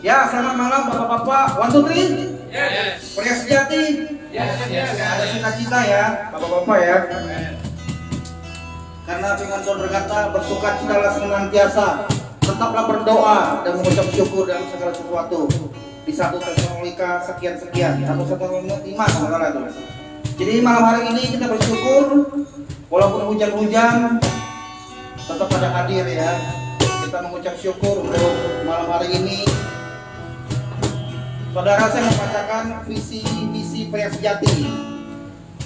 Ya, selamat malam Bapak-bapak. One, two, three. Yes. Pria sejati. Yes. Ada cita-cita ya, Bapak-bapak ya. Karena firman Tuhan berkata, bersukacitalah senantiasa, tetaplah berdoa dan mengucap syukur dalam segala sesuatu. Di 1 Tesalonika sekian-sekian atau 1 Tesalonika 5 kalau salah itu. Jadi malam hari ini kita bersyukur walaupun hujan-hujan tetap pada hadir ya. Kita mengucap syukur untuk malam hari ini. Saudara, saya membacakan visi misi pria sejati.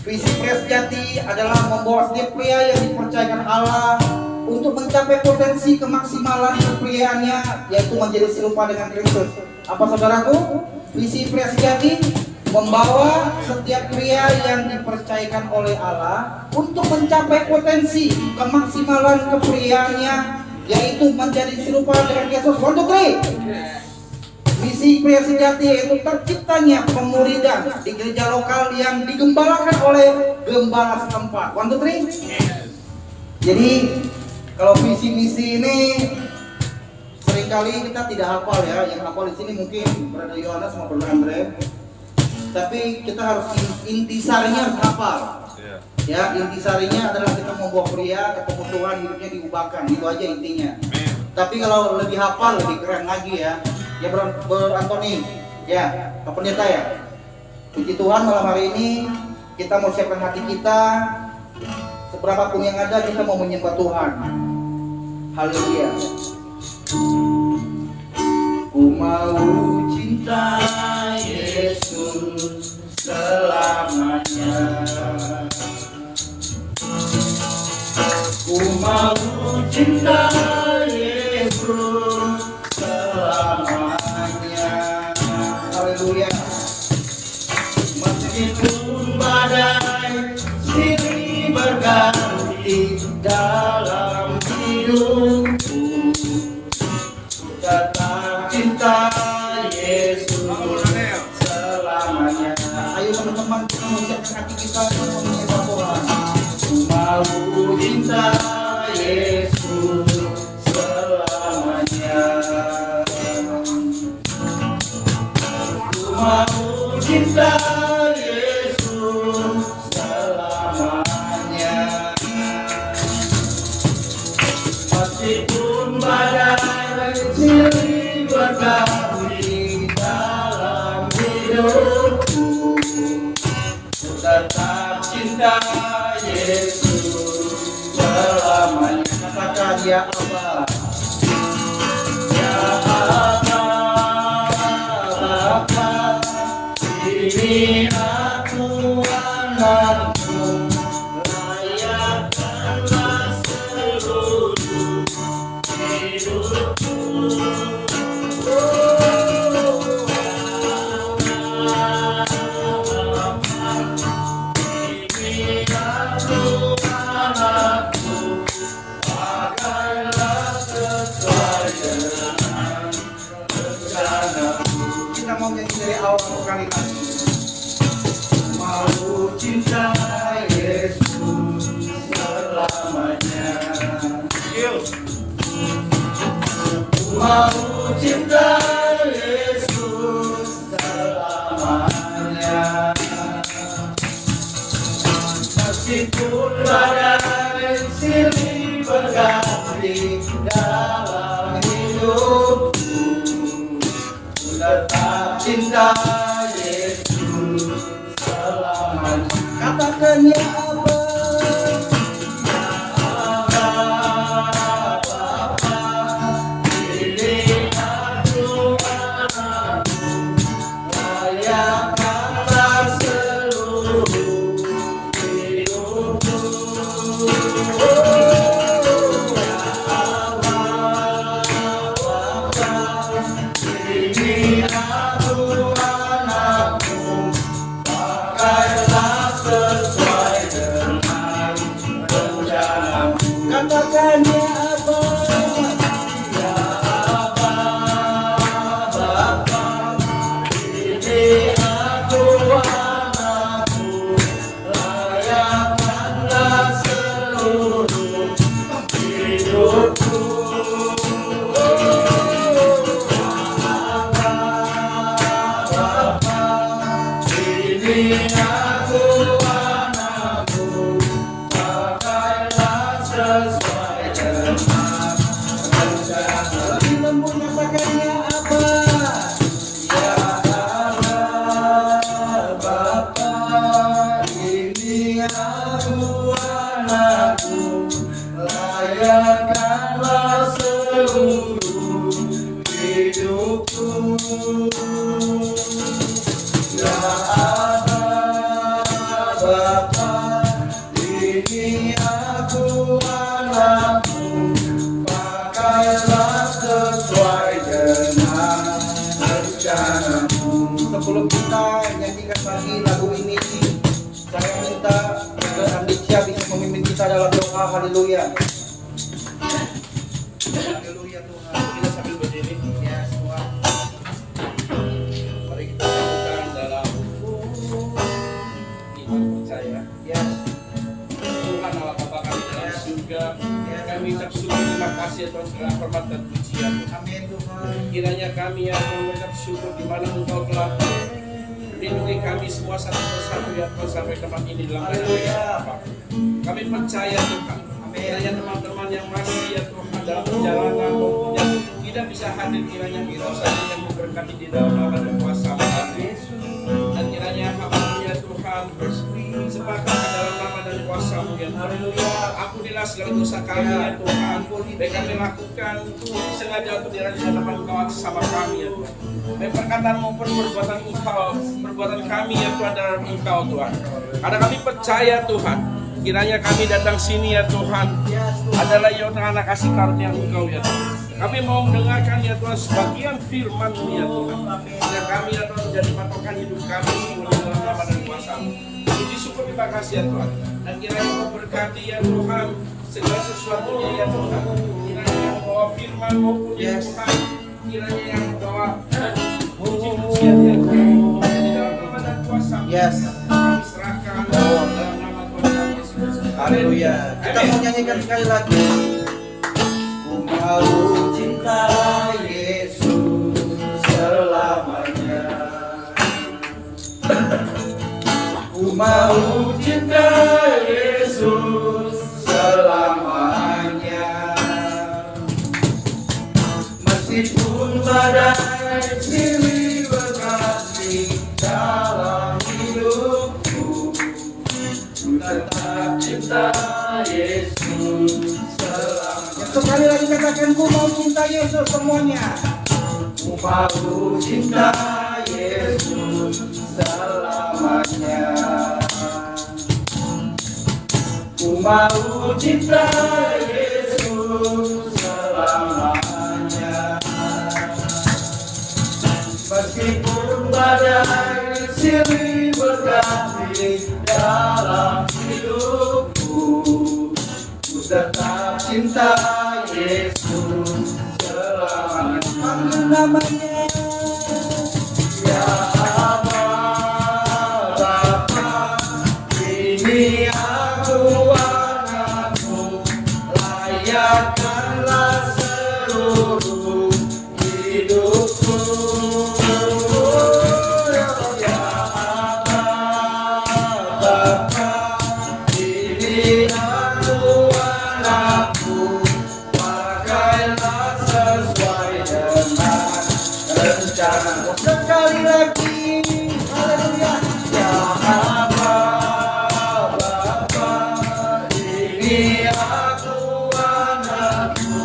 Visi pria sejati adalah membawa setiap pria yang dipercayakan Allah untuk mencapai potensi kemaksimalan kepriaannya, yaitu menjadi serupa dengan Kristus. Apa saudaraku? Visi pria sejati membawa setiap pria yang dipercayakan oleh Allah untuk mencapai potensi kemaksimalan kepriaannya, yaitu menjadi serupa dengan Kristus. 1, 2, 3. Misi pria sejati yaitu terciptanya pemuridan di gereja lokal yang digembalakan oleh gembala setempat. 1, 2, 3. Jadi kalau visi misi ini seringkali kita tidak hafal ya. Yang hafal di sini mungkin Brother Yohanes sama Brother Andre. Tapi kita harus intisarinya harus hafal. Ya, intisarinya adalah kita membawa pria ketemu Tuhan, hidupnya diubahkan. Itu aja intinya. Tapi kalau lebih hafal lebih keren lagi ya. Ya Antoni, ya Pak Pendeta ya. Puji Tuhan malam hari ini kita mau siapkan hati kita. Seberapa pun yang ada kita mau menyembah Tuhan. Haleluya. Ku mau cinta Yesus selamanya. Ku mau cinta Yesus selamanya. Haleluya. Meskipun badai silih berganti dalam hidupku, ku tetap cinta Yesus selamanya. Ayo teman-teman, kita mengucapkan hati kita untuk menyembah Tuhan. Ku mau cinta Yesus selamanya. Mau cinta Yesus selamanya. Meskipun badai silih berganti dalam hidupku, ku tetap cinta Yesus selamanya. Katakan ya Allah, ya Allah, ini aku anakmu, layakkanlah seluruh hidupku. Ini aku anakmu, pakailah sesuai dengan rencanamu. Kita mau nyanyi dari awal kali lagi. Mau cinta Yesus selamanya. Mau cinta Yesus selamanya. Meskipun badai silih berganti dalam hidupku, ku tetap cinta Yesus selamanya. Katakan ya Allah, ini aku anakmu, layakkanlah seluruh hidupku. Ini aku anakmu, pakailah sesuai dengan Ya Allah Bapa, ini aku anakmu, pakailah sesuai dengan rencanamu. Sebelum kita nyanyikan lagi lagu ini, saya minta Brother Anditya bisa memimpin kita dalam doa. Haleluya. Haleluya Tuhan. Kita sambil berdiri. Ya Tuhan. Mari kita sambungkan dalam iman percaya. Ya. Tuhan Allah Bapa kami dalam surga. Kami ucap syukur terima kasih ya Tuhan segala hormat dan pujian. Amin Tuhan. Kiranya kami ya Tuhan mengucap syukur di mana Engkau telah melindungi kami semua satu persatu ya Tuhan sampai tempat ini dalam Haleluya. Bapa. Kami percaya Tuhan. Kiranya teman-teman yang masih ya Tuhan dalam perjalanan maupun yang tidak bisa hadir, kiranya Engkau saja yang memberkati di dalam nama dan kuasa Yesus. Dan kiranya kami ya Tuhan sepakat ke dalam nama dan kuasa-Mu ya Tuhan. Ampunilah segala dosa kami ya Tuhan. Baik kami lakukan sengaja atau tidak di hadapan Engkau atas sama kami ya Tuhan. Baik perkataan maupun perbuatan Engkau, perbuatan kami ya Tuhan dalam Engkau Tuhan. Karena kami percaya Tuhan, kiranya kami datang sini ya Tuhan adalah ya Tuhan anak kasih karunia Engkau ya Tuhan. Kami mau mendengarkan ya Tuhan sebagian firman-Mu ya Tuhan. Sehingga kami ya Tuhan menjadi patokan hidup kami dalam nama dan kuasa-Mu. Puji syukur terima kasih ya Tuhan. Dan kiranya Engkau berkati ya Tuhan segala sesuatunya ya Tuhan. Kiranya yang membawa firman maupun ya Tuhan. Kiranya yang membawa puji-pujian ya Tuhan. Di dalam nama dan kuasa-Mu. Yes. Kami serahkan dalam nama Tuhan Yesus. Haleluya. Kita mau nyanyikan sekali lagi. Ku mau cinta Yesus selamanya. Ku mau cinta Yesus selamanya. Meskipun badai silih berganti dalam hidupku, tetap cinta Yesus selamanya. Sekali lagi katakan, ku mau cinta Yesus semuanya. Ku mau cinta Yesus selamanya. Ku mau cinta Yesus selamanya. Meskipun badai silih berganti dalam hidupku, ku tetap cinta Yesus selamanya. Panggil namanya. Ya Allah Bapa, ini aku anakmu, layakkanlah seluruh hidupku. Ya Allah Bapa, ini aku anakmu, pakailah sesuai dengan rencana. Sekali lagi, haleluya. Ya Allah Bapa, ini aku anakmu,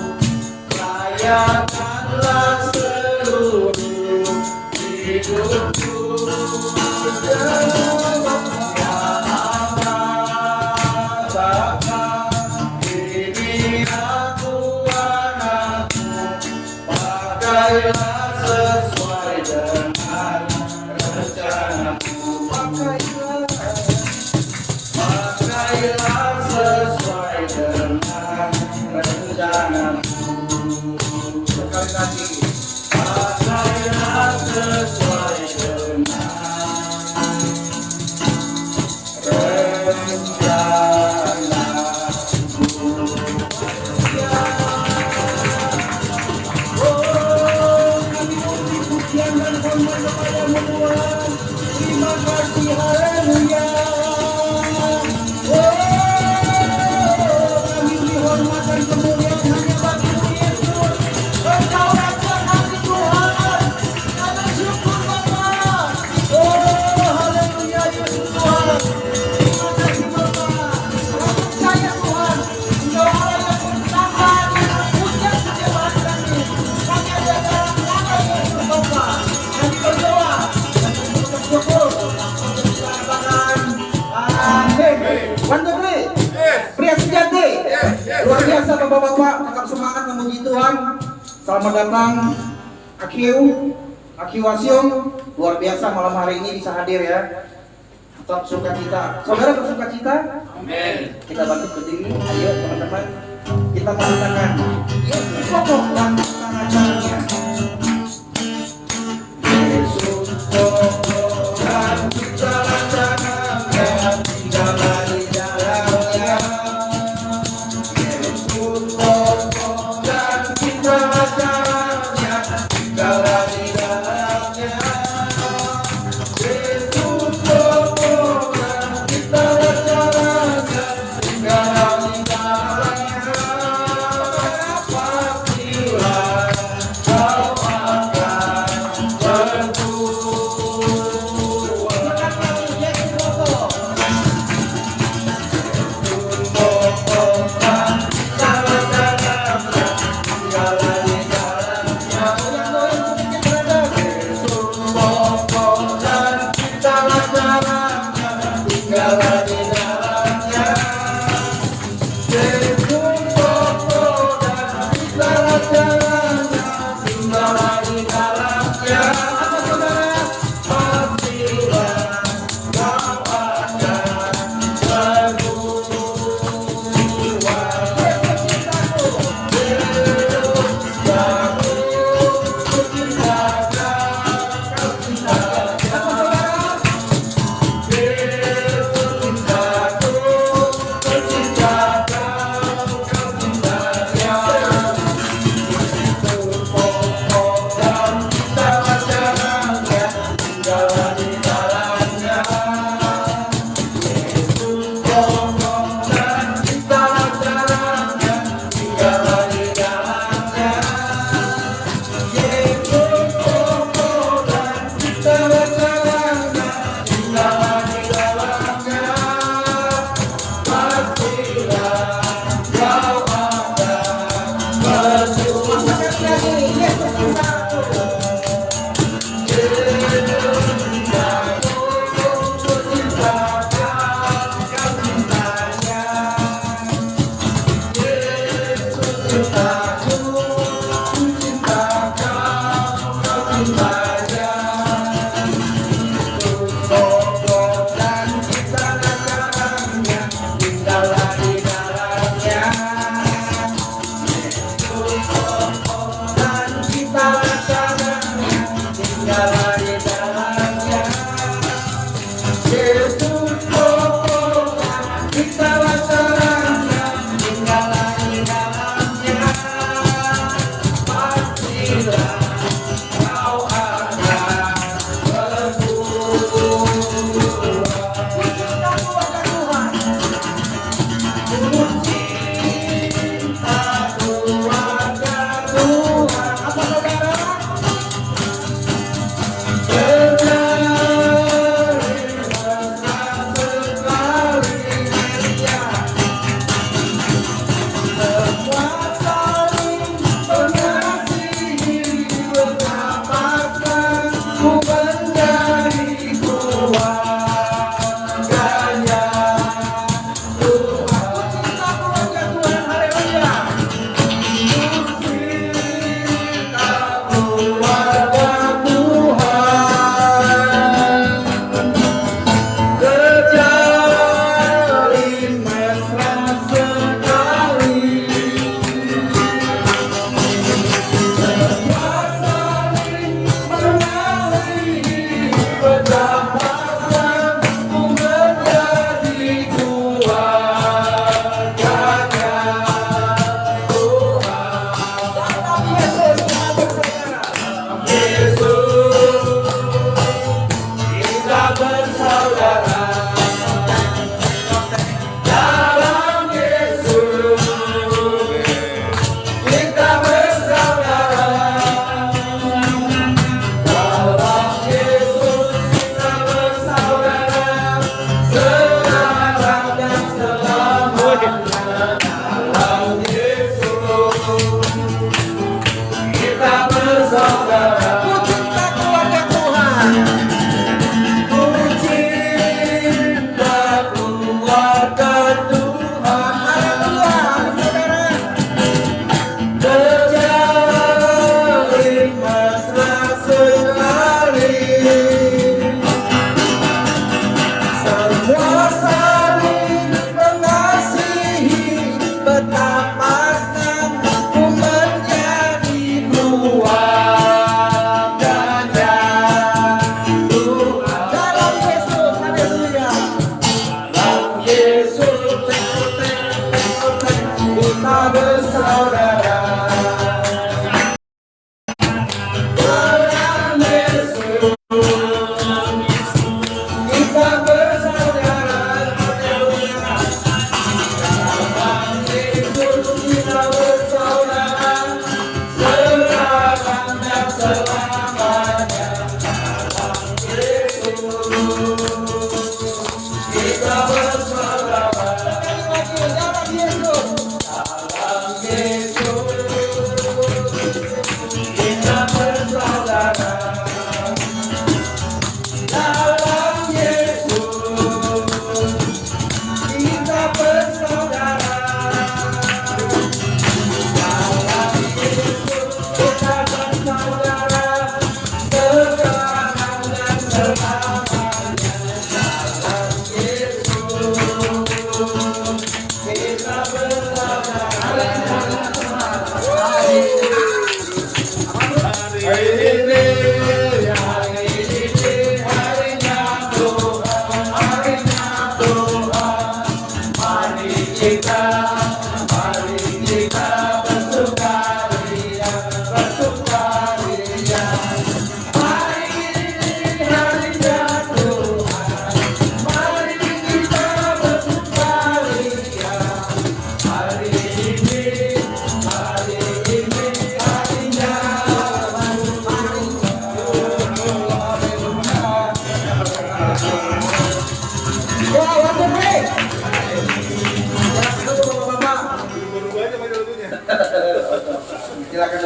layakkanlah seluruh hidupku. Ya Allah Bapa, ini aku anakmu, pakailah sesuai dengan rencanamu. Pakailah sesuai dengan rencanamu. Sekali lagi, pakailah sesuai dengan terima kasih, haleluya. Kami dihormat dan kemuliaan hanya bagi-Mu Yesus. Engkau Tuhan hati Tuhan. Kami syukur Bapa. Haleluya Yesus Tuhan. Terima kasih Bapa. Kami percaya Tuhan, Engkau Allah yang bertahan. Puja setiap hari kami. Kami ada dalam nama Yesus Bapa. bapak-bapak tetap semangat memuji Tuhan. Selamat datang Aki Wasyong, luar biasa malam hari ini bisa hadir ya. Tetap sukacita. Saudara bersukacita? Amin. Kita bangkit berdiri. Ayo teman-teman. Kita mengatakan Yesus kokoh dan acaranya. Yesus kokoh dan kita laksanakan, tinggallah di dalamnya. Yesus kokoh dan kita laksanakan, tinggallah di dalamnya. Yesus kokoh dan kita laksanakan, tinggallah di dalamnya. Pastilah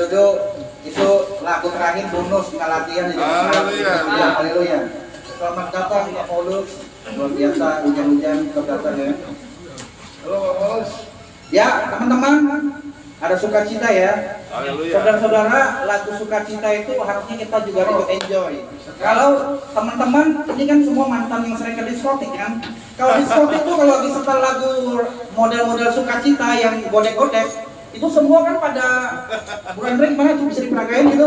duduk. Itu lagu terakhir bonus nggak latihan ya. Haleluya. Ya, haleluya. Selamat datang Pak Paulus. Luar biasa hujan-hujan datang ya. Halo Pak Paulus. Ya, teman-teman, ada sukacita ya. Haleluya. Saudara-saudara, lagu sukacita itu harusnya kita juga ikut enjoy. Kalau teman-teman, ini kan semua mantan yang sering ke diskotik kan. Kalau diskotik itu kalau lagi setel lagu model-model sukacita yang godek-godek, itu semua kan pada bulan ring mana tuh bisa diperagain gitu.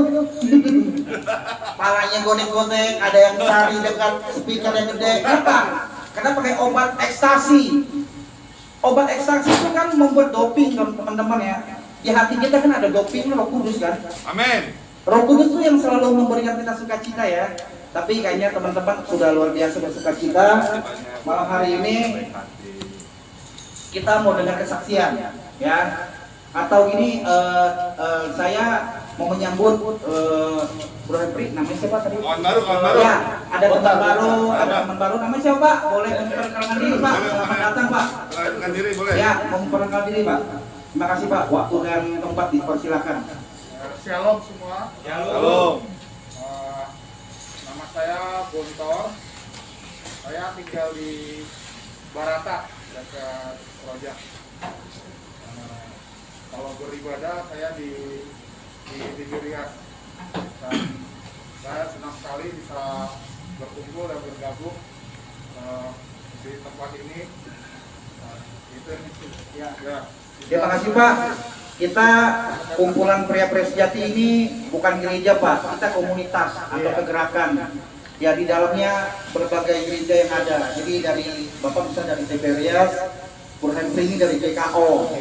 Palanya godek-godek, ada yang cari dekat speaker yang gede. Kenapa? Karena pakai obat ekstasi. Obat ekstasi itu kan membuat doping teman-teman ya. Di hati kita kan ada doping Roh Kudus kan. Amin. Roh Kudus itu yang selalu memberikan kita sukacita ya. Tapi kayaknya teman-teman sudah luar biasa bersukacita. Malam hari ini kita mau dengar kesaksian ya. Atau ini saya mau menyambut Bro Henry, namanya siapa tadi? Kawan baru, kawan baru. Ya, ada teman baru, ada teman baru. Namanya siapa Pak? Boleh memperkenalkan diri Pak. Selamat datang Pak. Perkenalkan diri boleh. Ya, memperkenalkan diri Pak. Terima kasih Pak. Waktu dan tempat dipersilakan. Shalom semua. Halo. Nama saya Bontor. Saya tinggal di Barata, dekat Rojak. Kalau beribadah saya di Riyadh. Dan saya senang sekali bisa berkumpul dan bergabung di tempat ini. Itu ya. Terima kasih Pak. Kita kumpulan pria-pria sejati ini bukan gereja Pak, kita komunitas atau kegerakan. Ya di dalamnya berbagai gereja yang ada. Jadi dari Bapak bisa dari TPRIAS, Bro Henry ini dari JKO,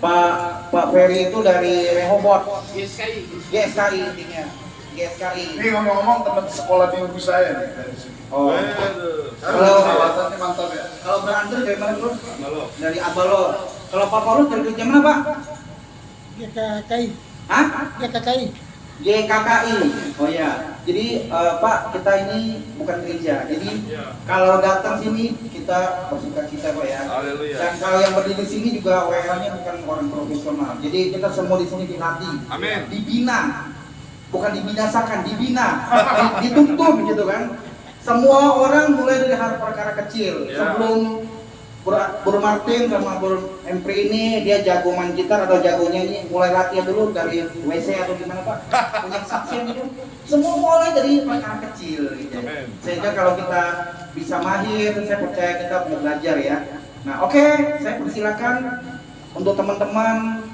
Pak Ferry itu dari Rehoboth, GSKI intinya, GSKI. Ini ngomong-ngomong teman sekolah minggu saya nih dari sini. Oh, Kalau alasannya mantap ya. kalau Bro Andre dari mana Bro? Halo. Dari Abalo. Kalau Pak Paulus dari gereja mana Pak? GKKI, Hah? GKKI. GKKI. Oh ya. Jadi Pak, kita ini bukan gereja. Jadi kalau datang sini kita bersukacita Pak ya. Haleluya. Dan kalau yang berdiri di sini juga WA-nya bukan orang profesional. Jadi kita semua di sini dilatih, Amin. dibina, bukan dibinasakan, dibina, dituntun gitu kan. Semua orang mulai dari hal perkara kecil. Ya. Sebelum Bro Martin sama Bro Empri ini dia jago main gitar atau jago nyanyi, mulai latihan dulu dari WC atau gimana Pak? Punya saksian gitu. Semua mulai dari perkara kecil gitu. Amin. Sehingga kalau kita bisa mahir, saya percaya kita punya belajar ya. Nah, oke, saya persilakan untuk teman-teman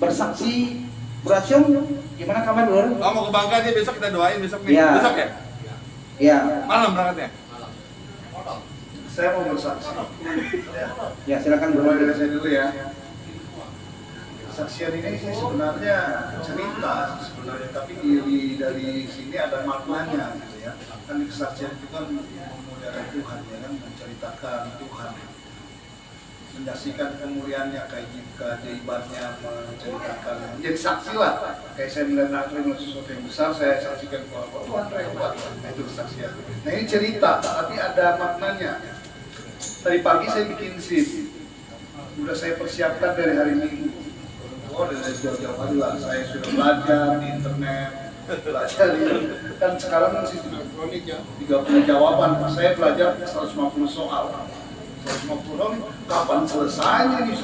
bersaksi. Bro Asyum, gimana kabar Bro? Oh, mau ke Bangka nih besok kita doain besok nih. Iya. Besok ya? Ya, Malam berangkatnya. Saya mau bersaksi. ya silakan Bro. Mulai dari saya dulu ya. Kesaksian ini sih sebenarnya cerita sebenarnya, tapi dari sini ada maknanya gitu ya. Kan kesaksian itu kan memuliakan Tuhan ya kan, menceritakan Tuhan, menyaksikan kemuliaannya kayak keajaibannya, menceritakan menjadi saksi lah. Kayak saya melihat Andre sesuatu yang besar, saya saksikan bahwa Tuhan hebat. Nah, itu kesaksian. Nah ini cerita, tapi ada maknanya. Tadi pagi saya bikin SIM, udah saya persiapkan dari hari Minggu. Oh, dari jauh-jauh hari lah, saya sudah belajar di internet, belajar di, kan sekarang sistem elektronik ya, 30 jawaban, saya belajar 150 soal. 150, kapan selesainya nih,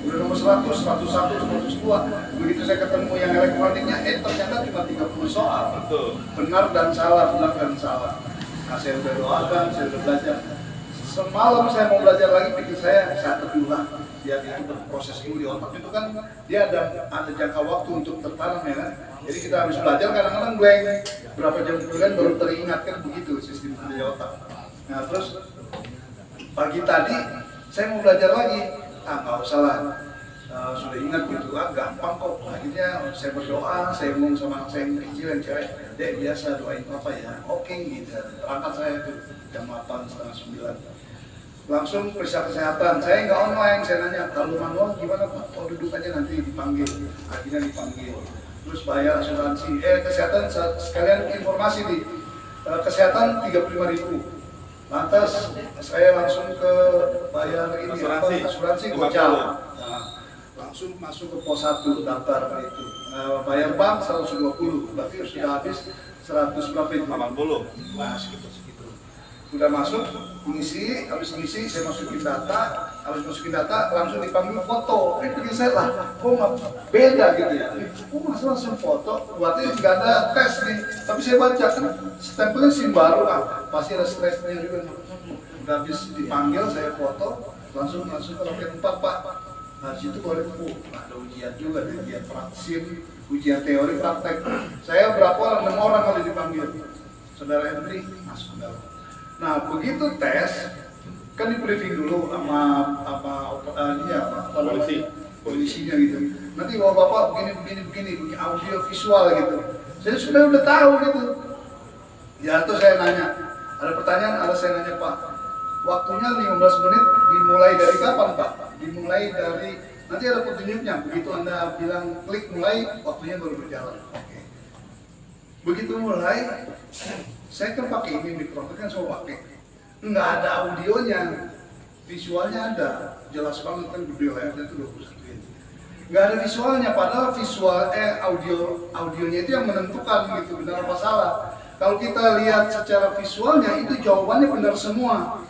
udah nomor 100, 101, 102. Begitu saya ketemu yang elektroniknya, ternyata cuma 30 soal. Betul. Benar dan salah, benar dan salah. Nah, saya udah doakan, saya udah belajar. Semalam saya mau belajar lagi, pikir saya teduh lah. Biar itu berproses dulu di otak itu kan, dia ada jangka waktu untuk tertanam ya kan. Jadi kita harus belajar, kadang-kadang blank. Berapa jam kemudian baru teringat kan, begitu sistem di otak. Nah terus pagi tadi saya mau belajar lagi, nggak usah lah, sudah ingat gitu, gampang kok. Akhirnya saya berdoa, saya ngomong sama anak saya yang kecil yang cewek, Dek biasa doain apa ya, oke gitu. Terangkat saya tuh jam 8, setengah 9. Langsung periksa kesehatan, saya nggak online, saya nanya, kalau manual gimana Pak? Oh duduk aja nanti dipanggil, akhirnya dipanggil. Terus bayar asuransi, kesehatan sekalian informasi nih, kesehatan 35.000. Lantas saya langsung ke bayar ini Asuransi. asuransi Gojal. Nah, langsung masuk ke pos 1 daftar itu. bayar bank 120, berarti sudah habis 100 berapa itu? 80. Nah, segitu. Udah masuk, ngisi, habis ngisi saya masukin data, langsung dipanggil foto. Pikir saya lah, kok nggak beda gitu ya? Kok langsung foto? Berarti nggak ada tes nih. Tapi saya baca kan stempelnya SIM baru pasti ada stresnya juga. Udah habis dipanggil saya foto, langsung ke loket 4 Pak. Nah situ boleh ada ujian juga, ujian praksin, ujian teori praktek. Saya berapa orang, 6 orang kali dipanggil. Saudara Henry masuk ke dalam. Nah begitu tes kan di briefing dulu sama polisinya gitu. Nanti bapak begini audio visual gitu. Saya udah tahu gitu. Ya tuh saya nanya, ada pertanyaan, saya nanya Pak, waktunya 15 menit dimulai dari kapan Pak? Dimulai dari nanti ada petunjuknya. Begitu Anda bilang klik mulai, waktunya baru berjalan. Oke. Begitu mulai, saya kan pakai ini mikrofon kan saya pakai, nggak ada audionya, visualnya ada, jelas banget kan gede layarnya itu 21 inch. Nggak ada visualnya, padahal audionya itu yang menentukan gitu benar apa salah. Kalau kita lihat secara visualnya itu jawabannya benar semua.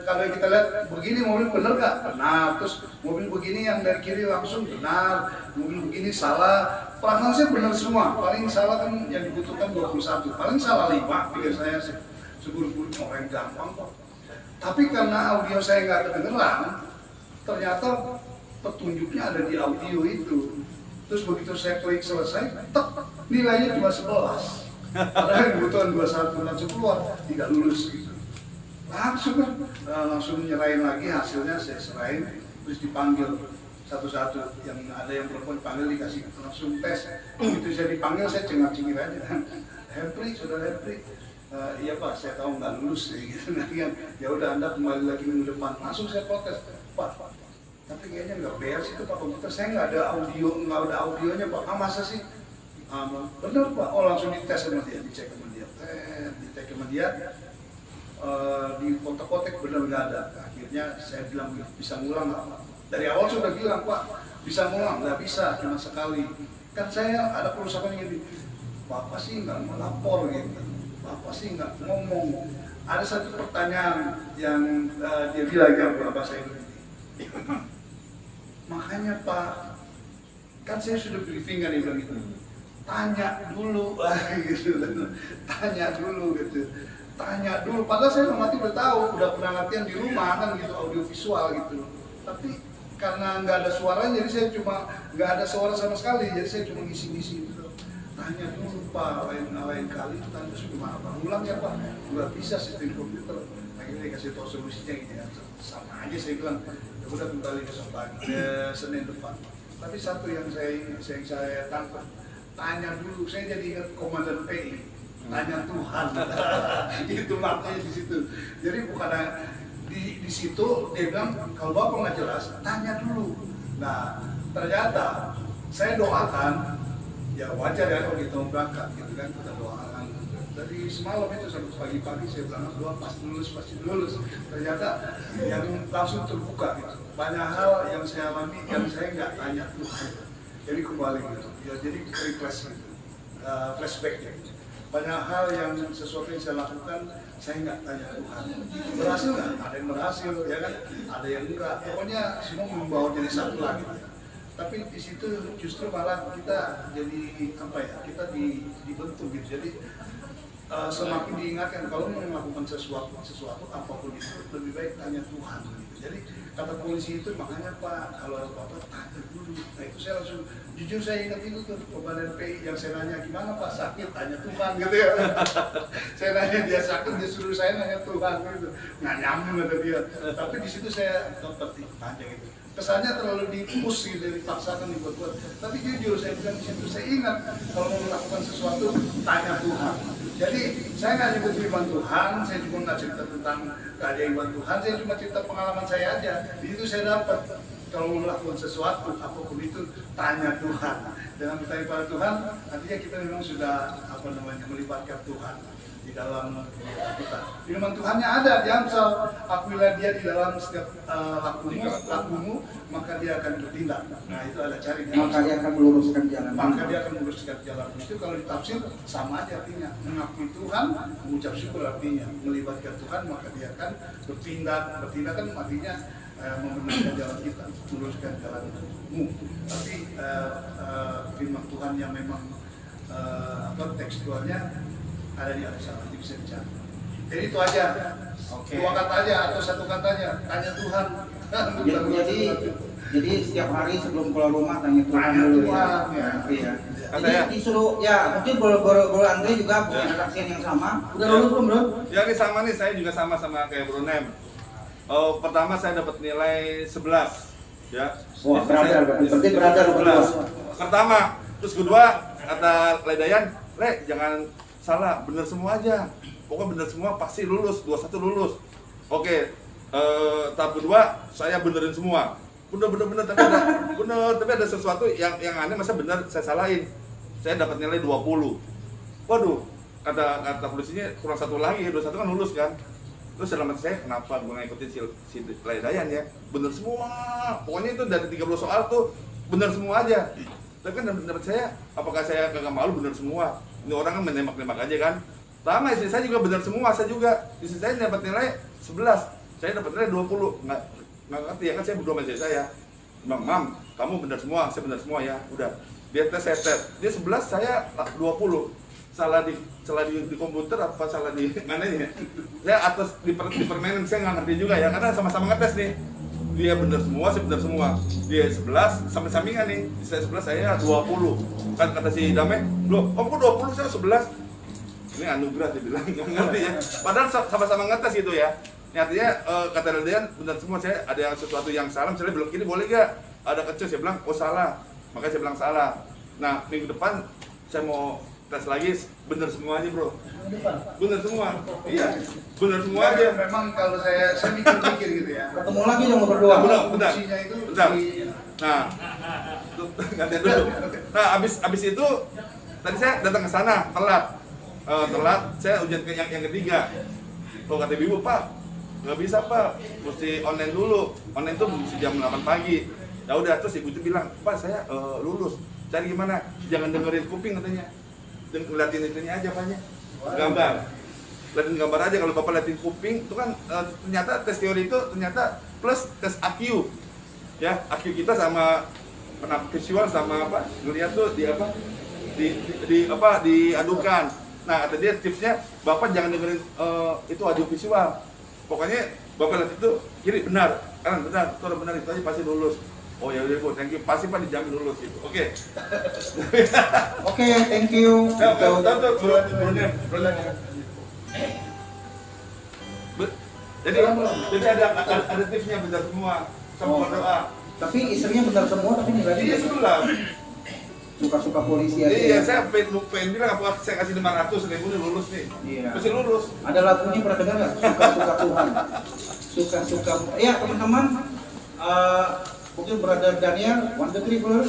Kalau kita lihat begini mobil benar nggak? Benar. Terus mobil begini yang dari kiri langsung benar, mobil begini salah. Pelaksanaan saya benar semua. Paling salah kan yang dibutuhkan 21. Paling salah 5. Pikir saya seburu-buru orang gampang kok. Tapi karena audio saya nggak kedengeran, ternyata petunjuknya ada di audio itu. Terus begitu saya klik selesai, nilainya cuma 11. Padahal kebutuhan 21 langsung keluar, tidak lulus gitu. Langsung nyerahin lagi hasilnya, saya serahin, terus dipanggil satu-satu. Yang ada yang perempuan dipanggil dikasih langsung tes. Begitu saya dipanggil saya cengar-cengir aja. Henry, saudara Henry, iya Pak, saya tahu nggak lulus gitu. Ya udah Anda kembali lagi minggu depan. Langsung saya protes, Pak. Tapi kayaknya nggak beres itu Pak komputer. Saya nggak ada audionya Pak. Masa sih? Benar Pak. Oh langsung dites sama dia, dicek sama dia. Di kotak-kotak benar nggak ada. Akhirnya saya bilang bisa ngulang nggak Pak? Dari awal sudah bilang Pak bisa ngulang, nggak bisa cuma sekali. Kan saya ada perusahaan yang gini, Bapak sih nggak melapor gitu, Bapak sih nggak ngomong. Ada satu pertanyaan yang dia bilang yang bahasa Indonesia. Makanya Pak, kan saya sudah briefing kan dia bilang gitu. Tanya dulu, gitu. Tanya dulu, padahal saya udah tahu, udah pernah latihan di rumah kan gitu, audio visual gitu. Tapi karena nggak ada suaranya, jadi saya cuma nggak ada suara sama sekali, jadi saya cuma ngisi-ngisi gitu. Tanya dulu Pak, lain kali itu tanya gimana Pak, ulang ya Pak, nggak bisa sistem komputer. Akhirnya dikasih tahu solusinya gitu ya, sama aja saya bilang, ya udah kembali besok pagi, Senin depan. Tapi satu yang saya tangkap, tanya dulu, saya jadi ingat komandan PI. Tanya Tuhan, itu makanya di situ. Jadi bukan di situ dia bilang kalau Bapak nggak jelas, tanya dulu. Nah ternyata saya doakan, ya wajar ya kalau kita berangkat gitu kan, kita doakan. Dari semalam itu sampai pagi-pagi saya berangkat doa pasti lulus. Ternyata yang langsung terbuka gitu. Banyak hal yang saya alami yang saya nggak tanya Tuhan. Jadi kembali gitu, ya jadi refresh gitu, flashback gitu. Banyak hal yang sesuatu yang saya lakukan saya nggak tanya Tuhan berhasil nggak, ada yang berhasil ya kan, ada yang enggak, pokoknya semua membawa jadi satu lagi. Tapi di situ justru malah kita jadi apa ya, kita dibentuk gitu. Jadi semakin diingatkan kalau mau melakukan sesuatu apapun itu lebih baik tanya Tuhan gitu. Jadi kata polisi itu makanya Pak kalau ada apa-apa tanya dulu. Nah itu saya langsung jujur saya ingat itu tuh komandan PI yang saya nanya gimana Pak sakit, tanya Tuhan gitu ya. Saya nanya dia sakit, dia suruh saya nanya Tuhan gitu. Nggak nyambung kata dia. Tapi di situ saya dapat panjang itu. Kesannya terlalu dipus gitu, dipaksakan dibuat-buat. Tapi jujur saya bilang di situ saya ingat kalau mau melakukan sesuatu tanya Tuhan. Jadi saya nggak nyebut firman Tuhan, saya juga nggak cerita tentang keajaiban Tuhan, saya cuma cerita pengalaman saya aja. Di situ saya dapat kalau mau melakukan sesuatu apapun itu tanya Tuhan. dengan minta kepada Tuhan, artinya kita memang sudah melibatkan Tuhan di dalam kita. Firman Tuhannya ada di Amsal, akuilah dia di dalam setiap lakumu, maka dia akan bertindak. Nah itu ada cari di Maka Amsal. dia akan meluruskan jalan. Maka dia akan meluruskan jalan. Itu kalau ditafsir sama aja artinya. Mengakui Tuhan, mengucap syukur artinya. Melibatkan Tuhan, maka dia akan bertindak. Bertindak kan artinya membenarkan jalan kita, meluruskan jalanmu. Tapi firman Tuhan yang memang tekstualnya ada di Amsal, nanti bisa dicari. Jadi itu aja. Dua kata aja atau satu katanya, tanya Tuhan. Jadi setiap hari sebelum keluar rumah tanya Tuhan Tanya dulu Tuhan, ya. ya. Jadi disuruh ya mungkin Bro Andre juga punya kesaksian yang sama. Udah lulus belum Bro? Ya ini sama nih, saya juga sama kayak Bro Nem. Pertama saya dapat nilai 11 ya. Wah, berarti berada berdua. Pertama, terus kedua kata Ledayan, Le jangan salah, bener semua aja. Pokoknya bener semua pasti lulus, 21 lulus. Oke, tahap kedua saya benerin semua. Bener tapi ada sesuatu yang aneh, masa bener saya salahin. Saya dapat nilai 20. Waduh, kata polisinya kurang satu lagi, 21 kan lulus kan. Terus dalam hati saya, kenapa gue ngikutin si Ledayan ya? Bener semua. Pokoknya itu dari 30 soal tuh bener semua aja. Tapi kan dapat saya, apakah saya kagak malu bener semua? Ini orang kan menembak-nembak aja kan. Sama istri saya juga benar semua, saya juga. Istri saya dapat nilai 11, saya dapat nilai 20. Nggak ngerti ya kan, saya berdua sama istri saya. Mam, kamu benar semua, saya benar semua ya. Udah, biar tes saya tes. Dia 11, saya 20. Salah di komputer apa salah di mananya? Saya atas di permainan saya nggak ngerti juga ya, karena sama-sama ngetes nih. Dia benar semua, saya benar semua. Dia 11, samping-sampingan nih. Saya 11, saya 20. Kan kata si Dame, loh, kok 20, saya 11? Ini anugerah dia bilang, nggak ngerti ya. Padahal sama-sama ngetes gitu ya. Ini artinya kata Ledayan benar semua, saya ada yang sesuatu yang salah, misalnya belok kiri boleh gak? Ada kecil, saya bilang, oh salah. Makanya saya bilang salah. Nah, minggu depan saya mau tes lagi, benar semua aja bro. Benar semua, iya, benar semua aja. Memang kalau saya mikir-mikir gitu ya. Ketemu lagi dong berdua. Bentar. Fungsinya itu Bentar. di- Nah, gantian dulu. Nah, abis itu tadi saya datang ke sana telat. Saya ujian yang ketiga. Oh kata ibu, Pak, nggak bisa Pak, mesti online dulu. Online tuh mesti jam 8 pagi. Ya udah, terus ibu itu bilang, Pak saya lulus. Cari gimana? Jangan dengerin kuping katanya. Liatin itunya aja Paknya. Gambar. Liatin gambar aja. Kalau Bapak liatin kuping, itu kan ternyata tes teori itu ternyata plus tes AQ. Ya, AQ kita sama penampilan visual sama apa? Ngeliat tuh di apa? Diadukan. Nah, kata dia tipsnya, Bapak jangan dengerin itu audio visual. Pokoknya Bapak lihat itu kiri benar, kanan benar, itu benar, itu aja pasti lulus. Oh ya udah, thank you, pasti Pak dijamin lulus gitu. Oke. Oke, thank you. Jadi ada tipsnya benar semua, sama doa. Tapi istrinya benar semua, tapi nilainya Iya sudah. suka-suka polisi aja. Iya, saya pengen bilang apa saya kasih 500.000 nih lulus nih. Iya. Mesti lulus. Ada lagunya pernah dengar nggak? Suka-suka Tuhan. Suka-suka. Ya teman-teman, mungkin Brother Daniel, 1, 2, 3, bro.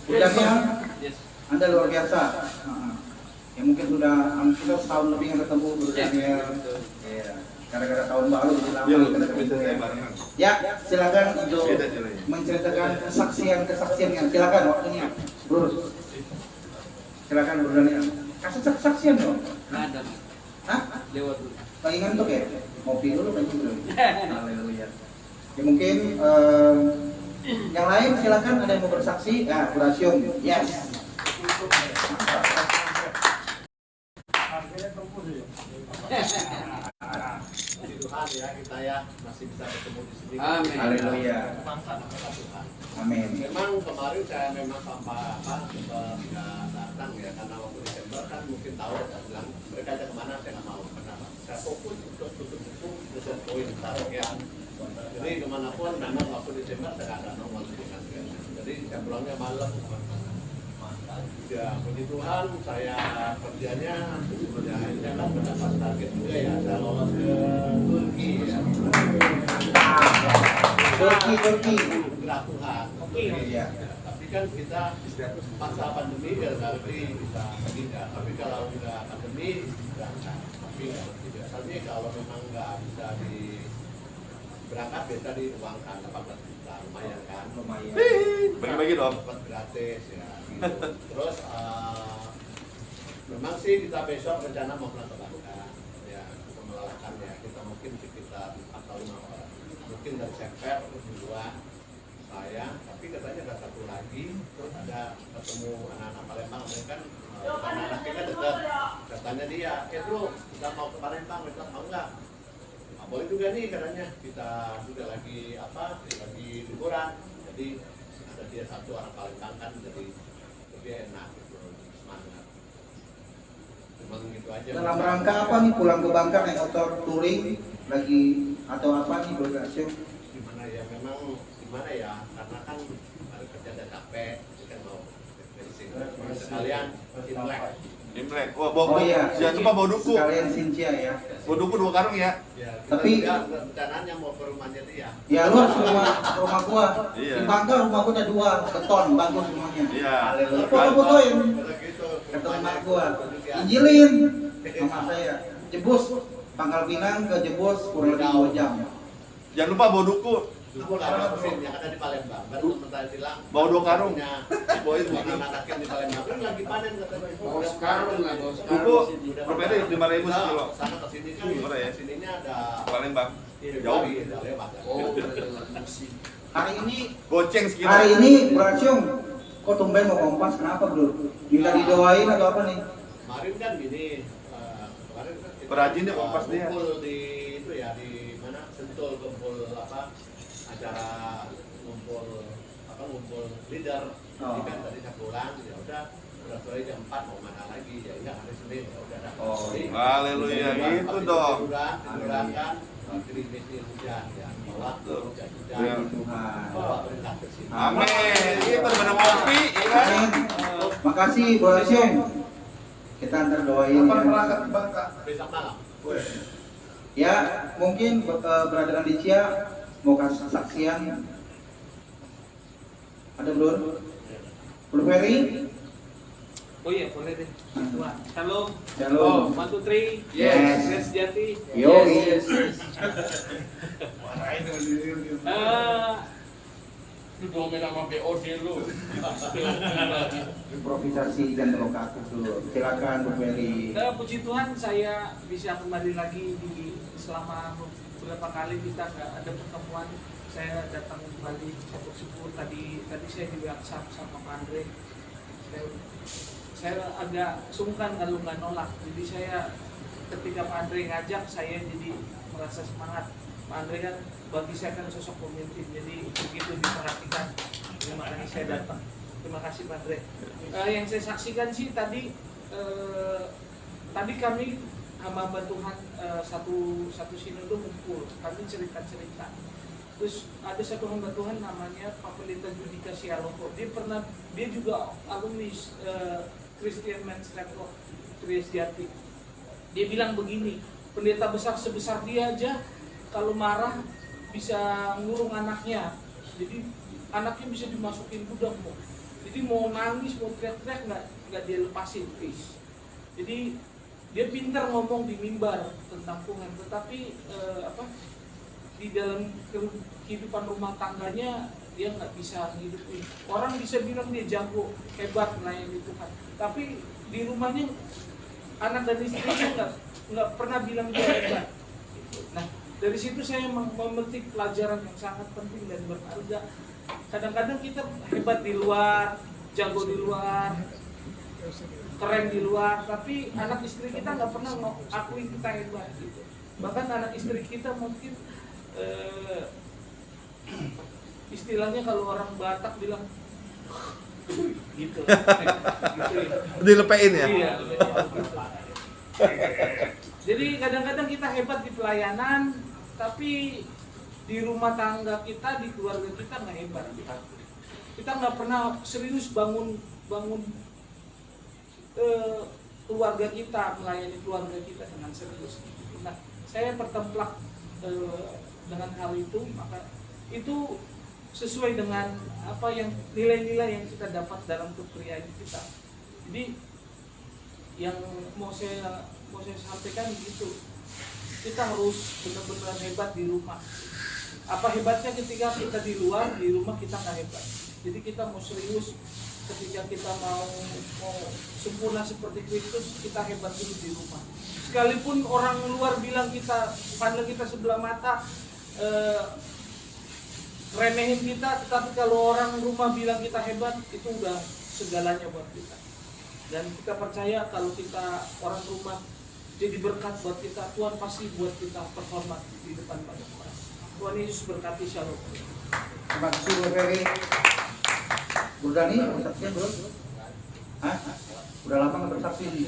Daniel, Anda luar biasa. Ya mungkin sudah hampir setahun lebih nggak ketemu Bro Daniel. Iya. Gara-gara tahun baru jadi lama Iya, kita ketemu bisa ya. barengan. Ya, silakan untuk Beda caranya. menceritakan kesaksian yang silakan waktunya, Bro. Silakan Bro Daniel. Kasih kesaksian dong. Ada. Hah? Lewat dulu. Lagi ngantuk ya? Ngopi dulu kan dulu. Haleluya. Ya mungkin yang lain silakan ada yang mau bersaksi. Nah, Horatio. Yes. Tuhan ya kita ya masih bisa ketemu di sini. Amin. Haleluya. Tuhan. Amin. Memang kemarin saya memang sempat nggak datang ya karena waktu Desember kan mungkin tahu saya bilang mereka ada kemana saya nggak mau karena saya fokus untuk tutup buku dosen poin taruh ya. Jadi kemanapun memang waktu Desember saya nggak ada normal dengan jadi saya pulangnya malam. Ya puji Tuhan saya kerjanya sebenarnya kan mendapat target juga ya saya lolos ke Turki ya. Turki. Gerak Tuhan. Iya. Tapi kan kita masa pandemi gara-gara bisa tidak, tapi kalau nggak pandemi berangkat. Tapi biasanya kalau memang nggak bisa berangkat biasa diuangkan 18 juta, lumayan kan? Lumayan. Bagi-bagi dong. Dapat gratis ya. Gitu. Terus memang sih kita besok rencana mau ke Bangka ya untuk melelahkannya. Kita mungkin sekitar 4 atau 5 orang. Mungkin dari Seper dua saya, tapi katanya ada satu lagi. Terus ada ketemu anak-anak Palembang, mereka kan anak kita dekat. Katanya dia, bro, kita mau ke Palembang, mereka mau enggak? Nah, boleh juga nih katanya. Kita juga lagi lagi liburan. Jadi ada dia satu orang Palembang kan, jadi lebih enak gitu, semangat. Memang gitu aja. Dalam rangka apa nih pulang ke Bangka naik motor touring lagi atau apa nih berhasil? Gimana ya, memang gimana ya, karena kan hari kerja udah capek, jadi kan mau refreshing. Sekalian Imlek. Wah, Oh iya. jangan lupa bawa duku. Sekalian Sincia ya. Bawa duku 2 karung ya. ya, Tapi- kita juga rencananya mau ke rumahnya dia. Ya lu harus rumah gua. Iya. Di Bangka rumah gua ada 2 beton bagus semuanya. Iya. Foto-fotoin Kalau gitu, kata rumahnya emak gua. juga. Injilin mama saya. Jebus Pangkal Pinang ke Jebus kurang lebih 2 jam. Jangan lupa bawa duku. Dulu ada mesin yang ada di Palembang. Baru teman saya bilang, Bawa 2 karung. punya Bawain punya duku. anak-anak yang di Palembang. Kan lagi panen katanya. Bawa sekarang lah, bawa sekarang. Duku berbeda 5.000 Nah, sekilo. sana ke sini kan, Murah ya? sininya ada Palembang. jauh, Jauh. udah lewat. Oh, dengan musim. Hari ini Goceng sekilo. hari ini Brasyong kok tumben mau kompas kenapa bro? Minta didoain atau apa nih? Kemarin kan gini, kemarin kan kita Perajin ya, kompas dia. kumpul di itu ya, di mana Sentul, kumpul acara ngumpul leader. Jadi kan tadi saya pulang, ya udah sore jam 4 mau mana lagi, ya enggak hari Senin, ya udah dah. Oh, Jadi, haleluya, gitu habis dong. tiduran kan, gerimis hujan, ya, bawa hujan, Ya. Tuhan. bawa berkat ke sini. Amin. Itu benar kopi, ya kan? Amin. Makasih Brasyong. Kita antar doain Kapan ya. berangkat ke Bangka? Besok malam. Ya, mungkin Brother Alicia mau kasih kesaksian. Ada bro? Bro Ferry? Oh iya, boleh deh. Shalom. Shalom. 1, 2, 3. Yes. Yes, Jati. Yo. Lu domen sama BOD lu. Improvisasi dan provokatif dulu. Silakan Bro Ferry. Puji Tuhan saya bisa kembali lagi di selama beberapa kali kita nggak ada pertemuan. Saya datang kembali syukur tadi saya di WhatsApp sama Pak Andre. Saya agak sungkan kalau nggak nolak. Jadi saya ketika Pak Andre ngajak saya jadi merasa semangat. Pak Andre kan bagi saya kan sosok pemimpin, jadi begitu diperhatikan. Terima kasih saya datang. Terima kasih Pak Andre. Yang saya saksikan sih tadi kami hamba Tuhan satu sinode kumpul, kami cerita-cerita. Terus ada satu hamba Tuhan namanya Pak Pendeta Judika Sialoko. Dia juga alumni Christian Men's Network Triasjati. Dia bilang begini, pendeta besar sebesar dia aja kalau marah bisa ngurung anaknya. Jadi anaknya bisa dimasukin gudang kok. Jadi mau nangis, mau teriak-teriak nggak dia lepasin, please. Jadi dia pintar ngomong di mimbar tentang Tuhan, tetapi di dalam kehidupan rumah tangganya dia nggak bisa hidupin. Orang bisa bilang dia jago, hebat melayani Tuhan, tapi di rumahnya anak dan istrinya nggak pernah bilang dia hebat. Nah, dari situ saya memetik pelajaran yang sangat penting dan berharga. Kadang-kadang kita hebat di luar, jago di luar, keren di luar, tapi anak istri kita nggak pernah akui kita hebat gitu. Bahkan anak istri kita mungkin istilahnya kalau orang Batak bilang gitu. Dilepein ya? Iya. Jadi kadang-kadang kita hebat di pelayanan, tapi di rumah tangga kita, di keluarga kita nggak hebat. Kita nggak pernah serius bangun keluarga kita, melayani keluarga kita dengan serius. Nah, saya bertemplak dengan hal itu, maka itu sesuai dengan apa yang nilai-nilai yang kita dapat dalam kepriyaan kita. Jadi yang mau saya sampaikan gitu, kita harus benar-benar hebat di rumah. Apa hebatnya ketika kita di luar, di rumah kita nggak hebat. Jadi kita mau serius ketika kita mau sempurna seperti Kristus, kita hebat dulu di rumah. Sekalipun orang luar bilang kita, pandang kita sebelah mata, remehin kita, tetapi kalau orang rumah bilang kita hebat, itu udah segalanya buat kita. Dan kita percaya kalau kita orang rumah jadi berkat buat kita, Tuhan pasti buat kita terhormat di depan banyak orang. Tuhan Yesus berkati, shalom. Terima kasih Bu Ferry. Bu Dani, bersaksian belum? Hah? Udah lama nggak bersaksi nih.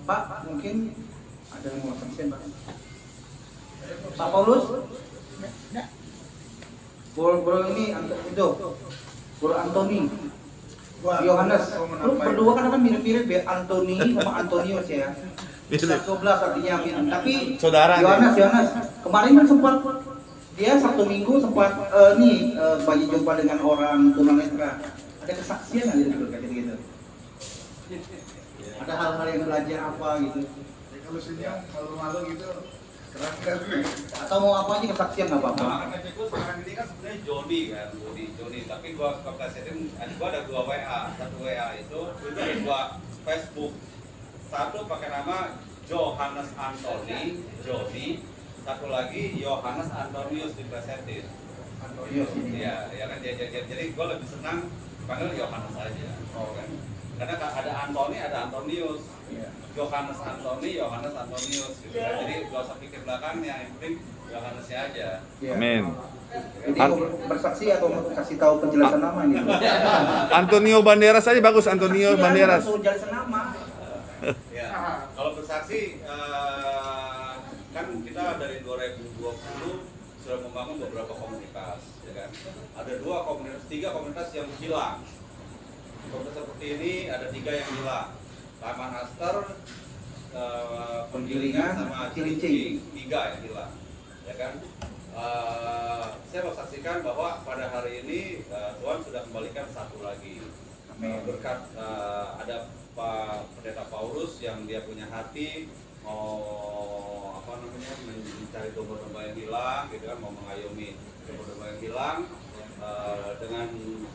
Pak, mungkin ada yang mau bersaksian, Pak. Pak Paulus? Enggak. Bro ini itu, Bro Antoni, Yohanes. Lu berdua kan mirip-mirip ya, Antoni sama Antonius ya. 12 artinya amin. Tapi Saudara Yohanes, kemarin kan sempat dia Sabtu Minggu sempat bagi jumpa dengan orang tunanetra. Ada kesaksian nggak gitu gitu? Ada hal-hal yang belajar apa gitu? Ya, kalau senyum, kalau malu gitu, keren-keren. Atau mau apa aja kesaksian nggak apa-apa? Nama KTP sekarang ini kan sebenarnya Joni kan, Joni. Tapi gua kasetin, gua ada 2 WA, satu WA itu ada 2 Facebook. Satu pakai nama Johannes Antoni, Joni. Satu lagi Yohanes Antonius dipresetin. Antonius ini. Iya, ya kan jadi gua lebih senang panggil Yohanes aja. Oh kan. Karena ada Antoni, ada Antonius. Yohanes Antoni, Yohanes Antonius gitu kan. Jadi gak usah pikir belakangnya, yang penting Yohanesnya aja. Iya. Amin. Jadi mau bersaksi atau mau kasih tahu penjelasan nama ini? Antonio Banderas aja bagus, Antonio Banderas. Penjelasan nama. Ya, kalau bersaksi kan kita dari 2020 sudah membangun beberapa komunitas, ya kan? Ada 3 komunitas yang hilang. Komunitas seperti ini ada 3 yang hilang. Taman Aster, Penggilingan sama Cilincing, 3 yang hilang, ya kan? Saya mau saksikan bahwa pada hari ini Tuhan sudah kembalikan 1 lagi. Berkat ada Pak Pendeta Paulus yang dia punya hati mau mencari domba-domba yang hilang, gitu kan, mau mengayomi domba-domba yang hilang. Dengan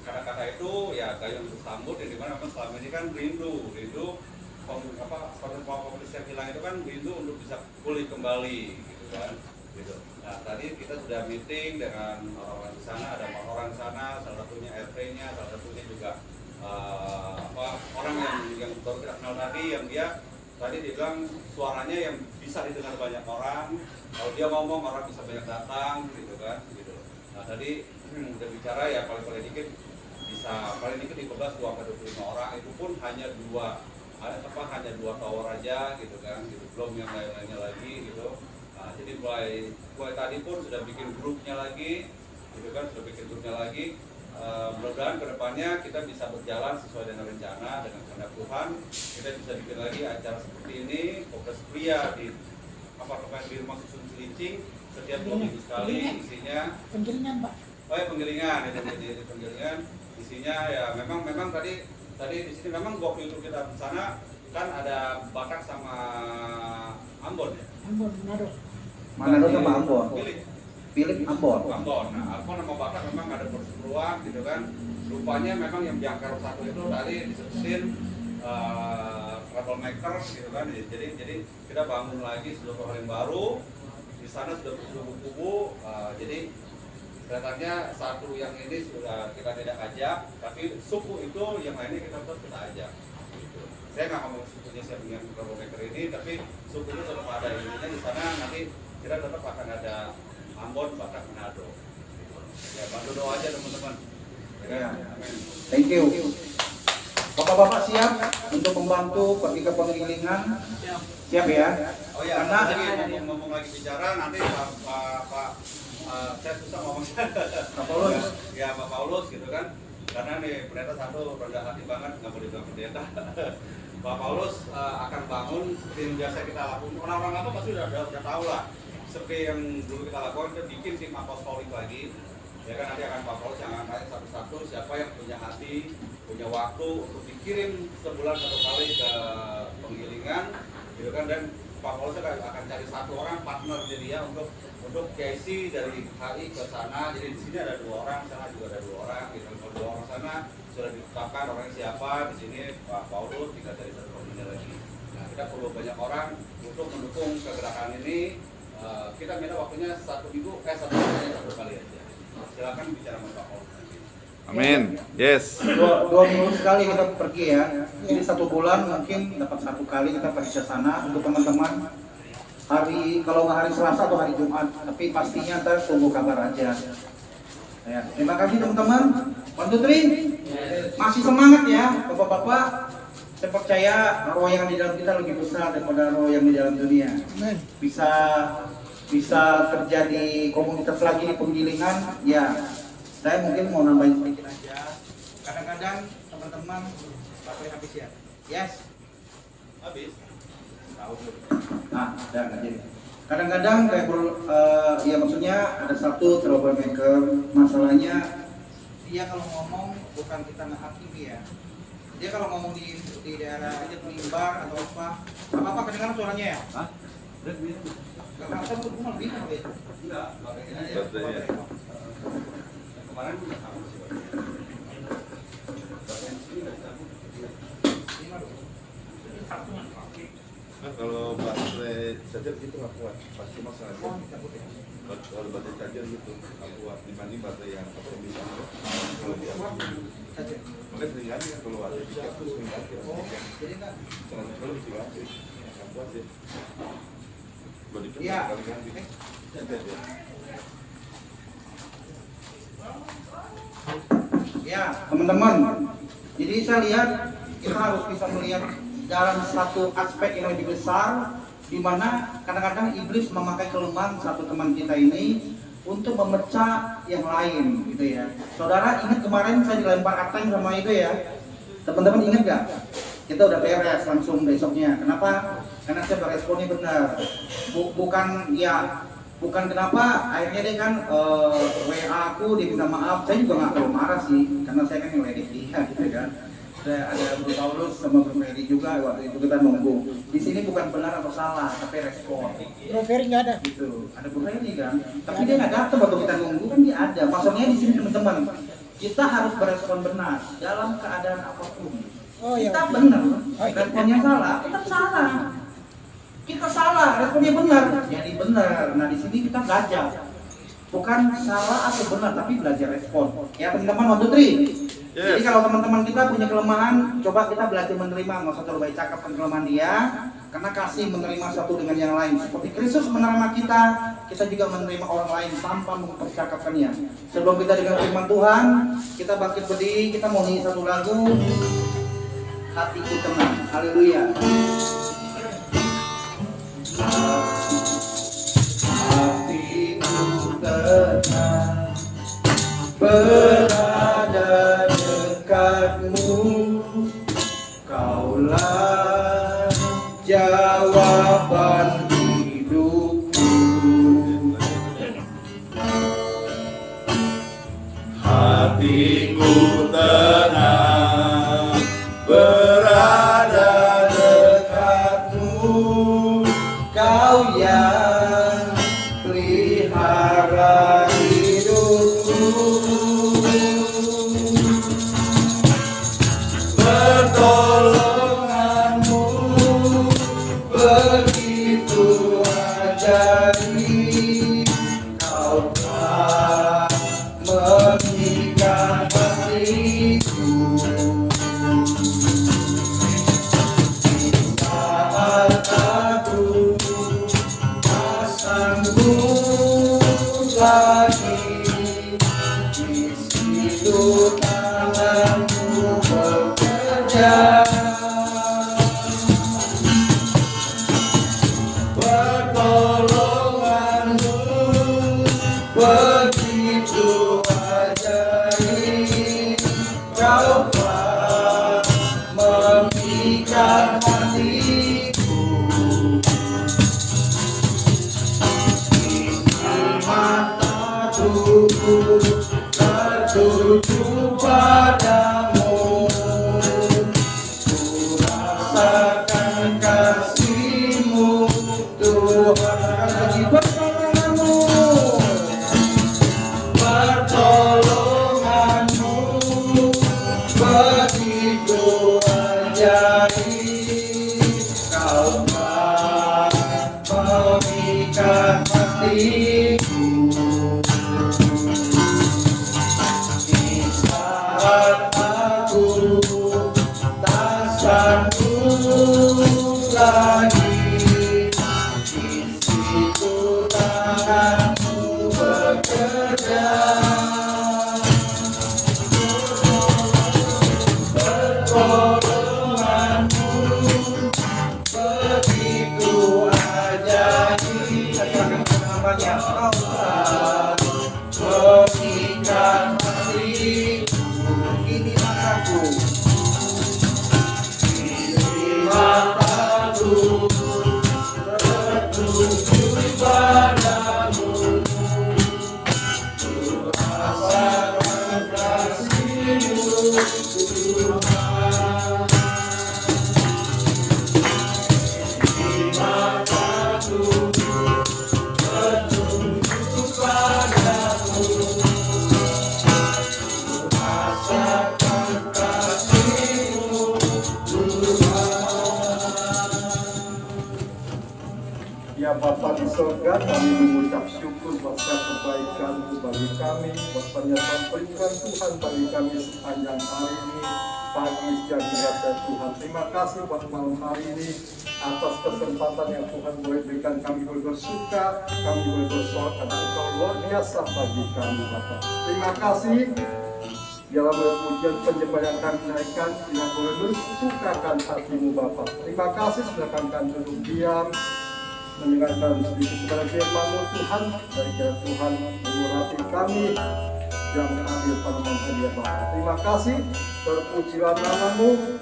kata-kata itu ya Gayung bersambut, yang dimana memang selama ini kan rindu komunitas yang hilang itu kan rindu untuk bisa pulih kembali, gitu kan, gitu. Nah tadi kita sudah meeting dengan orang-orang di sana, ada orang di sana, salah satunya RT-nya, salah satunya juga orang yang baru kita kenal tadi, yang dia bilang suaranya yang bisa didengar banyak orang, kalau dia ngomong orang bisa banyak datang, gitu kan, gitu. Nah tadi udah bicara ya paling dikit di kelas 2-25 orang, itu pun hanya 2 tower aja, gitu kan, gitu. Belum yang lain-lainnya lagi, gitu. Nah, jadi mulai tadi pun sudah bikin grupnya lagi, gitu kan, mudah-mudahan kedepannya kita bisa berjalan sesuai dengan rencana, dengan kehendak Tuhan. Kita bisa bikin lagi acara seperti ini, komunitas pria di rumah susun Cilincing setiap 2 minggu sekali. Isinya Penggilingan, Pak. Oh ya, penggilingan, itu penggilingan. Isinya ya memang tadi di sini memang waktu itu kita ke sana kan ada Batak sama Ambon ya. Ambon, Manado. Manado sama Ambon. Pilih Ambon. Nah, Ambon sama Batak memang ada perseteruan, gitu kan. Rupanya memang yang jangkar satu itu tadi disebutin troublemaker, gitu kan. Jadi kita bangun lagi seluruh hal yang baru. Di sana sudah berkubu-kubu. Jadi kelihatannya satu yang ini sudah kita tidak ajak, tapi suku itu yang lainnya kita tetap ajak. Gitu. Saya nggak ngomong sukunya siapa yang troublemaker ini, tapi sukunya tetap ada. Intinya di sana nanti kita tetap akan ada Ambon, Batak, Manado. Ya, bantu doa aja teman-teman. Ya, amin. Thank you. Bapak-bapak siap untuk membantu ketika penggilingan? Siap ya? Oh ya, Karena ngomong lagi bicara nanti Pak saya susah ngomong. Pak Paulus. Ya, Pak Paulus, gitu kan. Karena nih pendeta satu rendah hati banget, nggak boleh bilang pendeta. Pak Paulus akan bangun seperti yang biasa kita lakukan. Orang-orang apa pasti udah tahu lah. seperti yang dulu kita lakukan, kita bikin tim apostolik lagi. Ya kan, nanti akan Pak Paulus yang akan tanya satu-satu siapa yang punya hati, punya waktu untuk dikirim sebulan 1 kali ke penggilingan, gitu kan. Dan Pak Paulus akan cari 1 orang partner jadi ya untuk KC dari HI ke sana. Jadi di sini ada 2 orang, sana juga ada 2 orang. Gitu. Kalau 2 orang sana sudah ditetapkan orangnya siapa, di sini Pak Paulus, kita cari 1 pembina lagi. Nah, kita perlu banyak orang untuk mendukung kegerakan ini. Kita minta waktunya 1 minggu, 1 kali aja. Silakan bicara sama Pak Paulus. Amin. Yes. Dua minggu sekali kita pergi ya. Jadi 1 bulan mungkin dapat 1 kali kita pergi ke sana untuk teman-teman. Hari kalau nggak hari Selasa atau hari Jumat, tapi pastinya ntar tunggu kabar aja. Ya, terima kasih teman-teman. 1, 2, 3. Masih semangat ya, bapak-bapak. Saya percaya roh yang di dalam kita lebih besar daripada roh yang di dalam dunia. Bisa terjadi komunitas lagi di penggilingan. Ya, saya mungkin mau nambahin sedikit aja. Kadang-kadang teman-teman baterai habis ya. Yes. Habis. Nah, udah nggak jadi. Kadang-kadang kayak ya maksudnya ada satu troublemaker, masalahnya dia kalau ngomong bukan kita ngehakimi ya. Dia kalau ngomong di daerah aja mimbar atau apa kedengaran suaranya ya? Hah? Karena saya tuh cuma lebih ya. Enggak, kemarin udah sama sih. Nah, kalau baterai charger gitu nggak kuat, pasti mas aja. Kalau baterai charger gitu nggak kuat dibanding baterai yang apa yang bisa. Kalau dia makanya sering ganti kan kalau ada tiket terus sering ganti. Jadi enggak. Kalau bisa ganti, nggak kuat sih. Kalau dikit Iya. kali ganti. Ya, teman-teman. Jadi saya lihat kita harus bisa melihat dalam satu aspek yang lebih besar, di mana kadang-kadang iblis memakai kelemahan satu teman kita ini untuk memecah yang lain, gitu ya. Saudara ingat kemarin saya dilempar ateng sama itu ya. Teman-teman ingat gak? Kita udah beres langsung besoknya. Kenapa? Karena saya beresponnya benar. Bukan kenapa akhirnya dia kan WA aku, dia minta maaf. Saya juga nggak perlu marah sih, karena saya kan ngeledek dia, gitu kan. Ada Bro Paulus sama Bro Ferry juga waktu itu kita nunggu. Di sini bukan benar atau salah, tapi respon. Bro Ferry nggak ada. Gitu. Ada Bro Ferry kan, tapi dia nggak datang waktu kita nunggu kan dia ada. Maksudnya di sini teman-teman, kita harus berespon benar dalam keadaan apapun. Oh, iya. Kita benar, responnya salah, tetap salah. Kita salah, responnya benar, jadi benar. Nah di sini kita belajar, bukan salah atau benar, tapi belajar respon. Ya teman-teman, 1, 2, 3. Jadi kalau teman-teman kita punya kelemahan, coba kita belajar menerima, nggak usah terlalu baik cakapkan kelemahan dia, karena kasih menerima satu dengan yang lain. Seperti Kristus menerima kita juga menerima orang lain tanpa mempercakapkannya. Sebelum kita dengar firman Tuhan, kita bangkit berdiri, kita mau nyanyi satu lagu, Hatiku Tenang. Haleluya. Hatiku tenang, berada dekatmu, kaulah jawaban hidupku. Hatiku tenang, berada dekatmu, Kau yang pelihara hidupku. Pertolonganmu begitu ajaib, Kau telah mengikat hatiku. Saat aku tak sanggup lagi, di situ tanganmu bekerja. Pertolonganmu begitu ajaib, Kau telah mengikat hatiku. akan kasih-Mu Tuhan, lagi pertolongan-Mu, pertolongan-Mu begitu ajaib. Kau telah mengikat hatiku di saat aku tak sanggup lagi. Di situ tangan-Mu bekerja, pertolongan-Mu begitu ajaib. Katakan namanya Allah, mengikat hatiku. Ini mataku, ini mataku tertuju padamu. Ku rasakan kasih-Mu Tuhan. Ini mataku tertuju padamu. Ku rasakan kasih-Mu Ya Bapa di surga, kami mengucap syukur atas kebaikan-Mu bagi kami, bahwasanya berikan Tuhan bagi kami sepanjang hari ini, pagi, siang, hingga sore Tuhan. Terima kasih buat malam hari ini atas kesempatan yang Tuhan boleh berikan. Kami boleh bersuka, kami boleh bersorak, karena Engkau luar biasa bagi kami Bapa. Terima kasih. Dalam pujian penyembah yang kami naikkan, yang boleh mensukakan hati-Mu Bapa. Terima kasih, silakan kami duduk diam, mendengarkan sedikit kepada firman-Mu Tuhan, dari kiranya Tuhan mengurapi kami yang hadir pada malam hari ini Bapa. Terima kasih, terpujilah nama-Mu,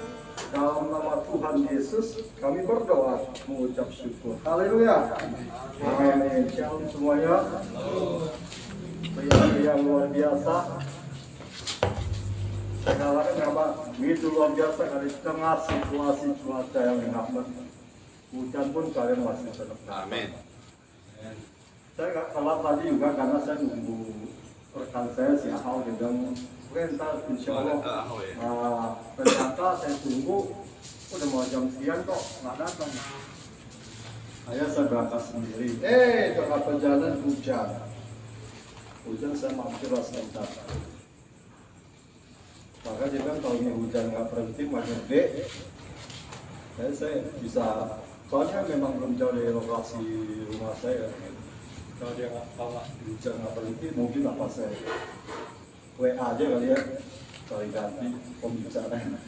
dalam nama Tuhan Yesus kami berdoa mengucap syukur. Haleluya. Amin. Shalom semuanya. Pria-pria yang luar biasa. Saya katakan apa? Begitu luar biasa dari tengah situasi cuaca yang menghambat. Hujan pun kalian masih tetap. Amin. Saya nggak telat tadi juga karena saya nunggu rekan saya si Ahau bilang ntar insya Allah. Ternyata saya tunggu udah mau jam sekian kok nggak datang. Saya berangkat sendiri. Tengah perjalanan hujan. Hujan saya mampir sebentar. Maka dia bilang kalau ini hujan nggak berhenti makin gede. Saya bisa, soalnya memang belum jauh dari lokasi rumah saya. Kalau dia kalau hujan nggak berhenti, mungkin apa saya WA aja kali ya, cari ganti pembicaraan.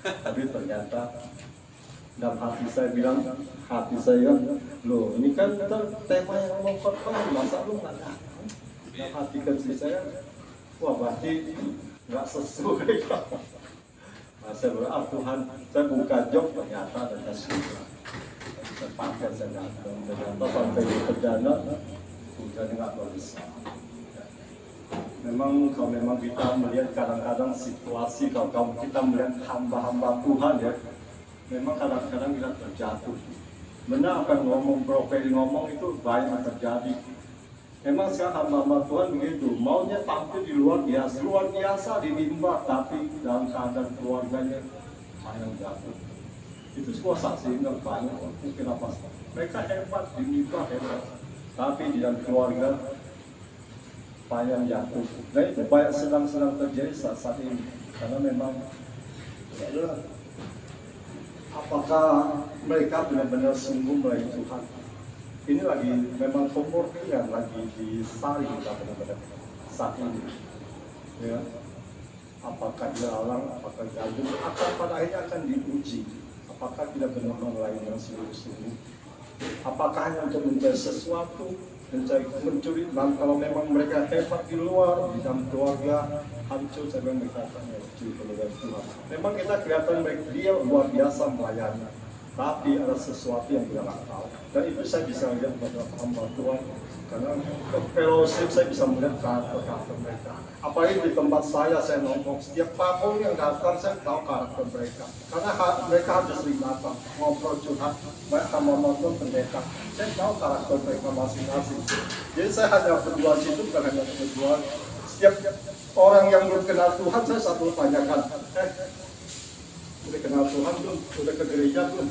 Tapi ternyata dalam hati saya bilang, hati saya, loh ini kan tema yang mau khotbah, masa lu nggak datang? Dalam hati kecil saya, wah berarti nggak sesuai. Nah, saya berdoa Tuhan, saya buka jok ternyata ada kasih. Saya pakai saya datang, ternyata sampai di perjalanan hujan nggak bagus. Memang kalau memang kita melihat kadang-kadang situasi, kalau kita melihat hamba-hamba Tuhan ya, memang kadang-kadang kita terjatuh. Benar apa yang ngomong Profil ngomong itu banyak terjadi. Memang sekarang hamba-hamba Tuhan begitu, maunya tampil di luar biasa di mimbar, tapi dalam keadaan keluarganya banyak jatuh. Itu semua saksi yang banyak. Mungkin apa? Mereka hebat di mimbar hebat, tapi di dalam keluarga banyak jatuh. Nah itu banyak sedang terjadi saat ini, karena memang apakah mereka benar-benar sungguh melayani Tuhan? Ini lagi memang pemurnian lagi disaring kita benar-benar saat ini. Ya, apakah dilarang, apakah diajak, akan pada akhirnya akan diuji. Apakah tidak benar-benar melayani dengan sungguh-sungguh? Apakah hanya untuk mencari sesuatu, mencuri? Dan kalau memang mereka hebat di luar, di dalam keluarga hancur, saya bilang mereka akan mencuri keluarga Tuhan. Memang kita kelihatan dia luar biasa melayani. tapi ada sesuatu yang dia nggak tahu. Dan itu saya bisa lihat pada hamba Tuhan, karena fellowship saya bisa melihat karakter mereka. Apalagi di tempat saya nongkrong, setiap tamu yang datang saya tahu karakter mereka, karena mereka harus sering datang ngobrol curhat sama nonton pendeta. Saya tahu karakter mereka masing-masing. Jadi saya hanya berdua situ, bukan hanya berdua. Setiap orang yang belum kenal Tuhan saya selalu tanyakan, udah kenal Tuhan belum? Udah ke gereja belum?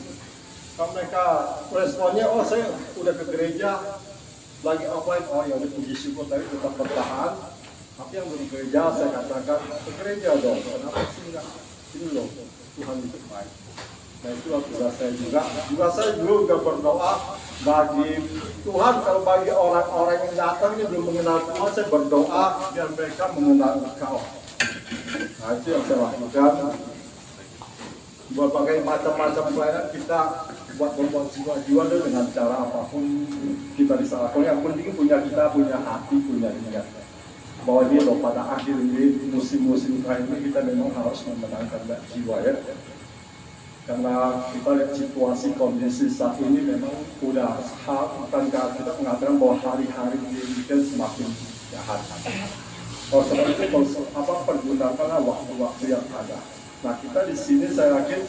Kalau mereka responnya, oh saya udah ke gereja, lagi offline, oh ya udah puji syukur, tapi tetap bertahan. Tapi yang belum gereja saya katakan, ke gereja dong, kenapa sih enggak? Ini loh, Tuhan itu baik. Nah itulah tugas saya juga saya juga berdoa bagi Tuhan, kalau bagi orang-orang yang datang ini belum mengenal Tuhan, saya berdoa biar mereka mengenal Engkau. Nah itu yang saya lakukan. Berbagai macam-macam pelayanan kita buat membuat jiwa-jiwa dengan cara apapun kita bisa lakukan. Yang penting kita punya hati, punya niat bahwa dia loh pada akhir ini musim-musim terakhir ini kita memang harus memenangkan jiwa ya. Karena kita lihat situasi kondisi saat ini memang udah bukankah kita mengatakan bahwa hari-hari ini semakin jahat. Kalau seperti itu pergunakanlah waktu-waktu yang ada. Nah kita di sini saya yakin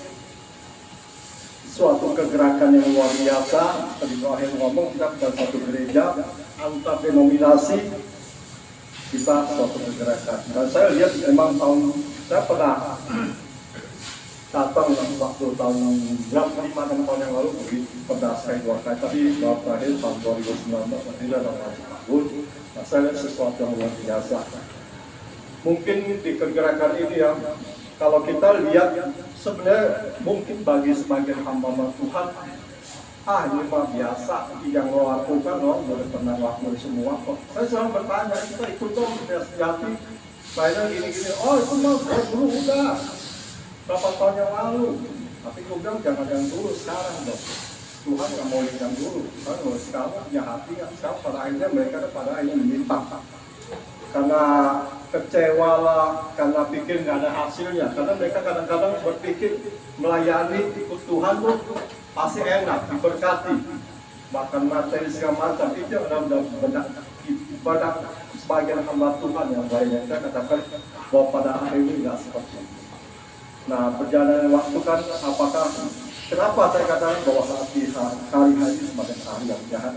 suatu kegerakan yang luar biasa. Tadi akhir ngomong kita bukan satu gereja antar denominasi, kita suatu kegerakan. Dan saya lihat memang saya pernah datang waktu tahun 5-6 tahun yang lalu pernah saya 2 kali, tapi baru terakhir tahun 2019 tidak ada tahun. Nah saya lihat sesuatu yang luar biasa. Mungkin di kegerakan ini yang kalau kita lihat sebenarnya mungkin bagi sebagian hamba Tuhan, ini mah biasa yang lo lakukan, lo boleh pernah lakukan semua kok. Saya selalu bertanya, kita ikut dong sejati, saya gini-gini, oh itu mah dulu udah berapa tahun yang lalu. Tapi gue bilang jangan yang dulu, sekarang dong. Tuhan nggak mau yang dulu, kan kalau sekarang punya hati, sekarang pada akhirnya mereka pada akhirnya meminta. Karena kecewa lah, karena pikir nggak ada hasilnya. Karena mereka kadang-kadang berpikir melayani ikut Tuhan tuh pasti enak, diberkati, makan materi segala macam. Itu yang benar ibadah sebagian hamba Tuhan yang lainnya. Saya katakan bahwa pada hari ini nggak seperti itu. Nah perjalanan waktu kan, kenapa saya katakan bahwa hari-hari ini semakin hari yang jahat?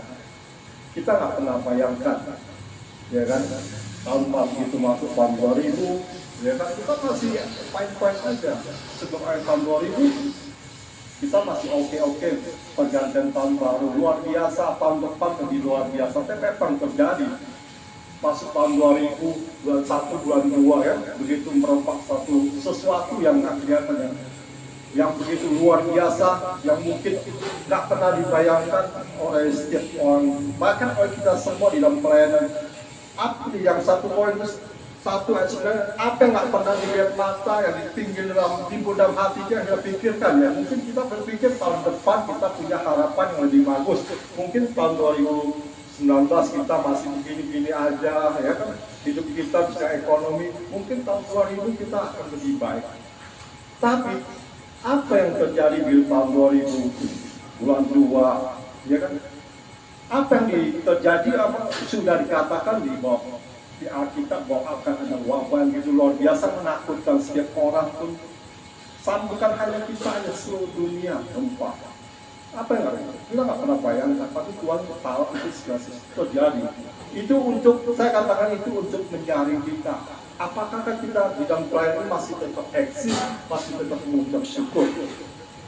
Kita nggak pernah bayangkan, ya kan? Tahun itu masuk tahun 2000, ya kan kita masih fine-fine aja. Sebelum akhir tahun 2000, kita masih oke. Pergantian tahun baru luar biasa, tahun depan lebih luar biasa. Tapi apa yang terjadi? Masuk tahun 2000, bulan 1, bulan 2 ya, begitu meropak sesuatu yang akhirnya yang begitu luar biasa, yang mungkin nggak pernah dibayangkan oleh setiap orang, bahkan oleh kita semua di dalam pelayanan. Apa yang satu poin sebenarnya apa yang nggak pernah dilihat mata, yang ditinggil dalam timbul dalam hatinya, yang kita pikirkan ya. Mungkin kita berpikir tahun depan kita punya harapan yang lebih bagus. Mungkin tahun 2019 kita masih begini-gini aja ya kan, hidup kita bisa ekonomi. Mungkin tahun 2000 kita akan lebih baik. Tapi apa yang terjadi di tahun 2000 bulan 2 ya kan? Apa yang terjadi sudah dikatakan di Alkitab bahwa akan ada wabah yang begitu luar biasa menakutkan setiap orang pun. Bukan hanya kita, hanya seluruh dunia gempa. Apa yang ada? Kita nggak pernah bayangkan, tapi Tuhan tahu itu segala sesuatu terjadi. Itu untuk, saya katakan itu untuk menyaring kita. Apakah kita di dalam pelayanan masih tetap eksis, masih tetap mengucap syukur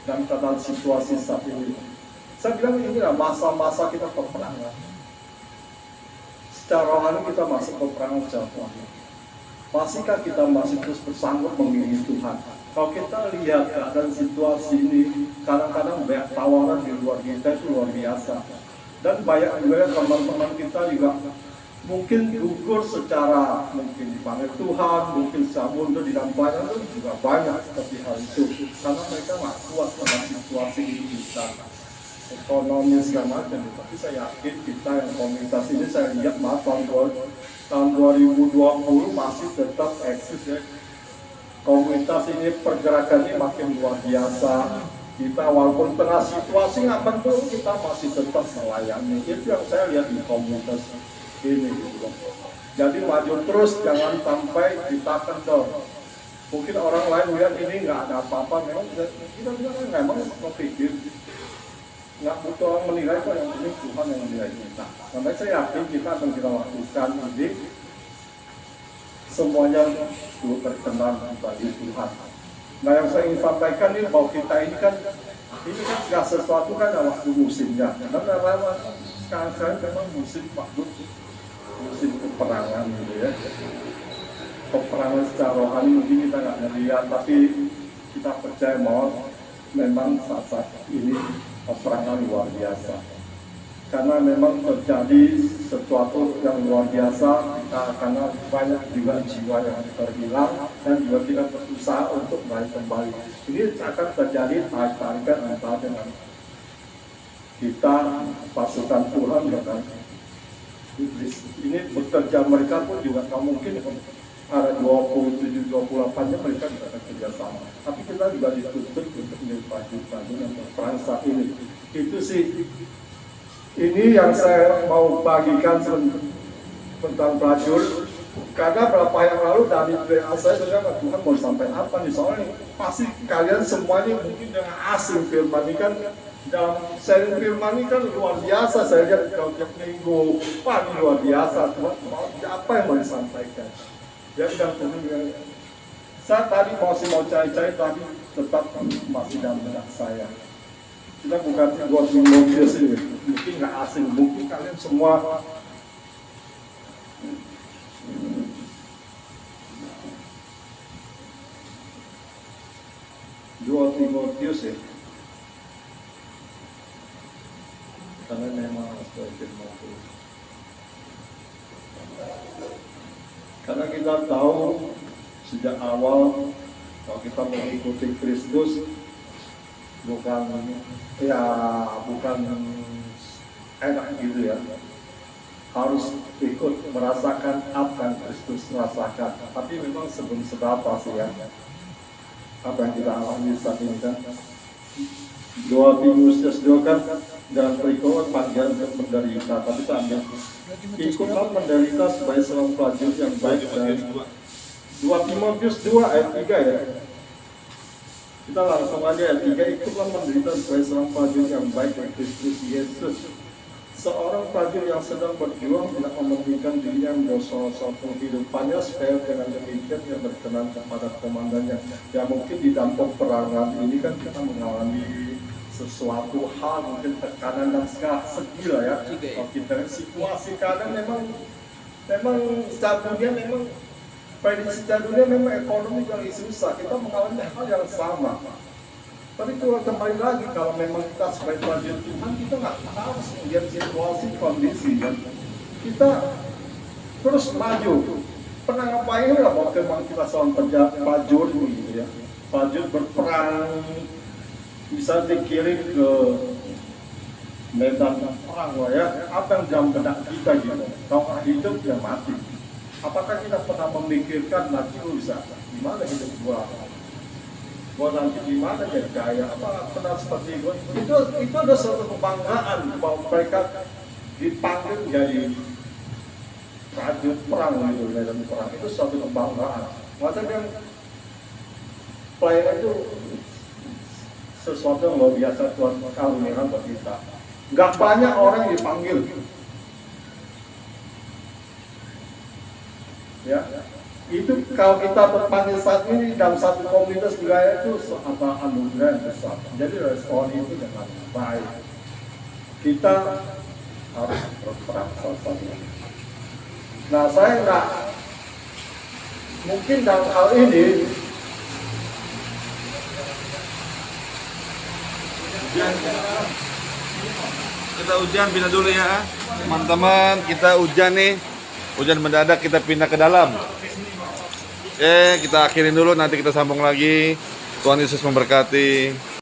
dalam keadaan situasi saat ini? Saya bilang inilah masa-masa kita peperangan. Secara rohani kita masih peperangan secara rohani. Masihkah kita masih terus bersanggup memilih Tuhan? Kalau kita lihat keadaan situasi ini, kadang-kadang banyak tawaran di luar kita itu luar biasa. Dan banyak juga teman-teman kita juga mungkin gugur secara mungkin dipanggil Tuhan, mungkin secara mundur di dalam pelayanan itu juga banyak seperti hal itu. Karena mereka nggak kuat pada situasi ini kita. Ekonomi segala macam, tapi saya yakin kita yang komunitas ini saya lihat tahun 2020 masih tetap eksis ya. Komunitas ini pergerakannya makin luar biasa, kita walaupun tengah situasi nggak mendukung, kita masih tetap melayani. Itu yang saya lihat di komunitas ini gitu. Jadi maju terus, jangan sampai kita kendor. Mungkin orang lain lihat ini nggak ada apa-apa, memang kita bilang memang berpikir nggak butuh orang menilai kok, yang penting Tuhan yang menilai kita. Sampai saya yakin kita akan kita lakukan ini semuanya perlu berkenan bagi Tuhan. Nah yang saya ingin sampaikan ini bahwa kita ini kan segala sesuatu kan ada waktu musimnya. Dan sekarang memang musim waktu musim peperangan gitu ya. Peperangan secara rohani mungkin kita nggak melihat, tapi kita percaya bahwa memang saat ini peperangan luar biasa. Karena memang terjadi sesuatu yang luar biasa, karena banyak juga jiwa yang terhilang dan juga kita berusaha untuk balik kembali. Ini akan terjadi tarik-tarikan antara dengan kita pasukan Tuhan dengan iblis. Ini bekerja mereka pun juga tak mungkin ada 27-28-nya mereka bisa bekerja sama. Tapi kita juga dituntut untuk melanjutkan dengan perang saat ini. Itu sih. Ini yang saya mau bagikan tentang prajurit. Karena berapa yang lalu dari WA saya bilang, Tuhan mau sampai apa nih? Soalnya pasti kalian semuanya mungkin dengan asing firman ini kan, dalam sharing firman ini kan luar biasa. Saya lihat kalau tiap minggu, wah ini luar biasa. Tuhan apa yang mau disampaikan? Ya Tuhan, saya tadi masih mau cari-cari, tapi tetap masih dalam benak saya. Kita bukan buat Timotius ini, mungkin nggak asing, mungkin kalian semua Dua Timotius ya, karena memang sesuai firman Tuhan. Karena kita tahu sejak awal kalau kita mengikuti Kristus bukan enak gitu ya, harus ikut merasakan apa yang Kristus rasakan. Tapi memang sebelum seberapa sih ya apa yang kita alami saat ini kan. 2 Timotius 2 kan dalam perikop panggilan untuk menderita, tapi sambil ikutlah menderita sebagai seorang prajurit yang baik. Dan 2 Timotius 2 ayat 3 ya. Kita langsung aja ayat 3, ikutlah menderita sebagai seorang prajurit yang baik dari Kristus Yesus. Seorang prajurit yang sedang berjuang tidak mementingkan dirinya mendosa-dosa kehidupannya, supaya dengan demikian dia berkenan kepada komandannya. Ya mungkin di dalam peperangan ini kan kita mengalami sesuatu hal, mungkin tekanan dan segala segi lah ya. Kalau kita situasi kadang memang secara dunia memang prediksi secara dunia memang ekonomi yang susah, kita mengalami hal yang sama. Tapi kalau kembali lagi, kalau memang kita sebagai prajurit Tuhan, kita nggak harus melihat situasi kondisi kan. Kita terus maju. Pernah ngapain lah waktu memang kita seorang prajurit gitu ya. Prajurit berperang, bisa dikirim ke medan perang lah ya. Apa yang dalam benak kita gitu. Kalau hidup ya mati. Apakah kita pernah memikirkan nanti bisa gimana hidup gua nanti gimana ya gaya apa pernah seperti itu ada suatu kebanggaan bahwa mereka dipanggil jadi prajurit perang gitu, medan perang itu suatu kebanggaan. Maksudnya yang pelayanan itu sesuatu yang luar biasa Tuhan karuniakan buat kita. Nggak banyak orang yang dipanggil ya. Itu kalau kita berpanggil saat ini dalam satu komunitas budaya itu apa anugerah yang besar. Jadi respon itu dengan baik. Kita harus berperang sama-sama. Nah saya nggak mungkin dalam hal ini kita hujan pindah dulu ya teman-teman, kita hujan nih, hujan mendadak, kita pindah ke dalam. Oke, kita akhirin dulu, nanti kita sambung lagi. Tuhan Yesus memberkati.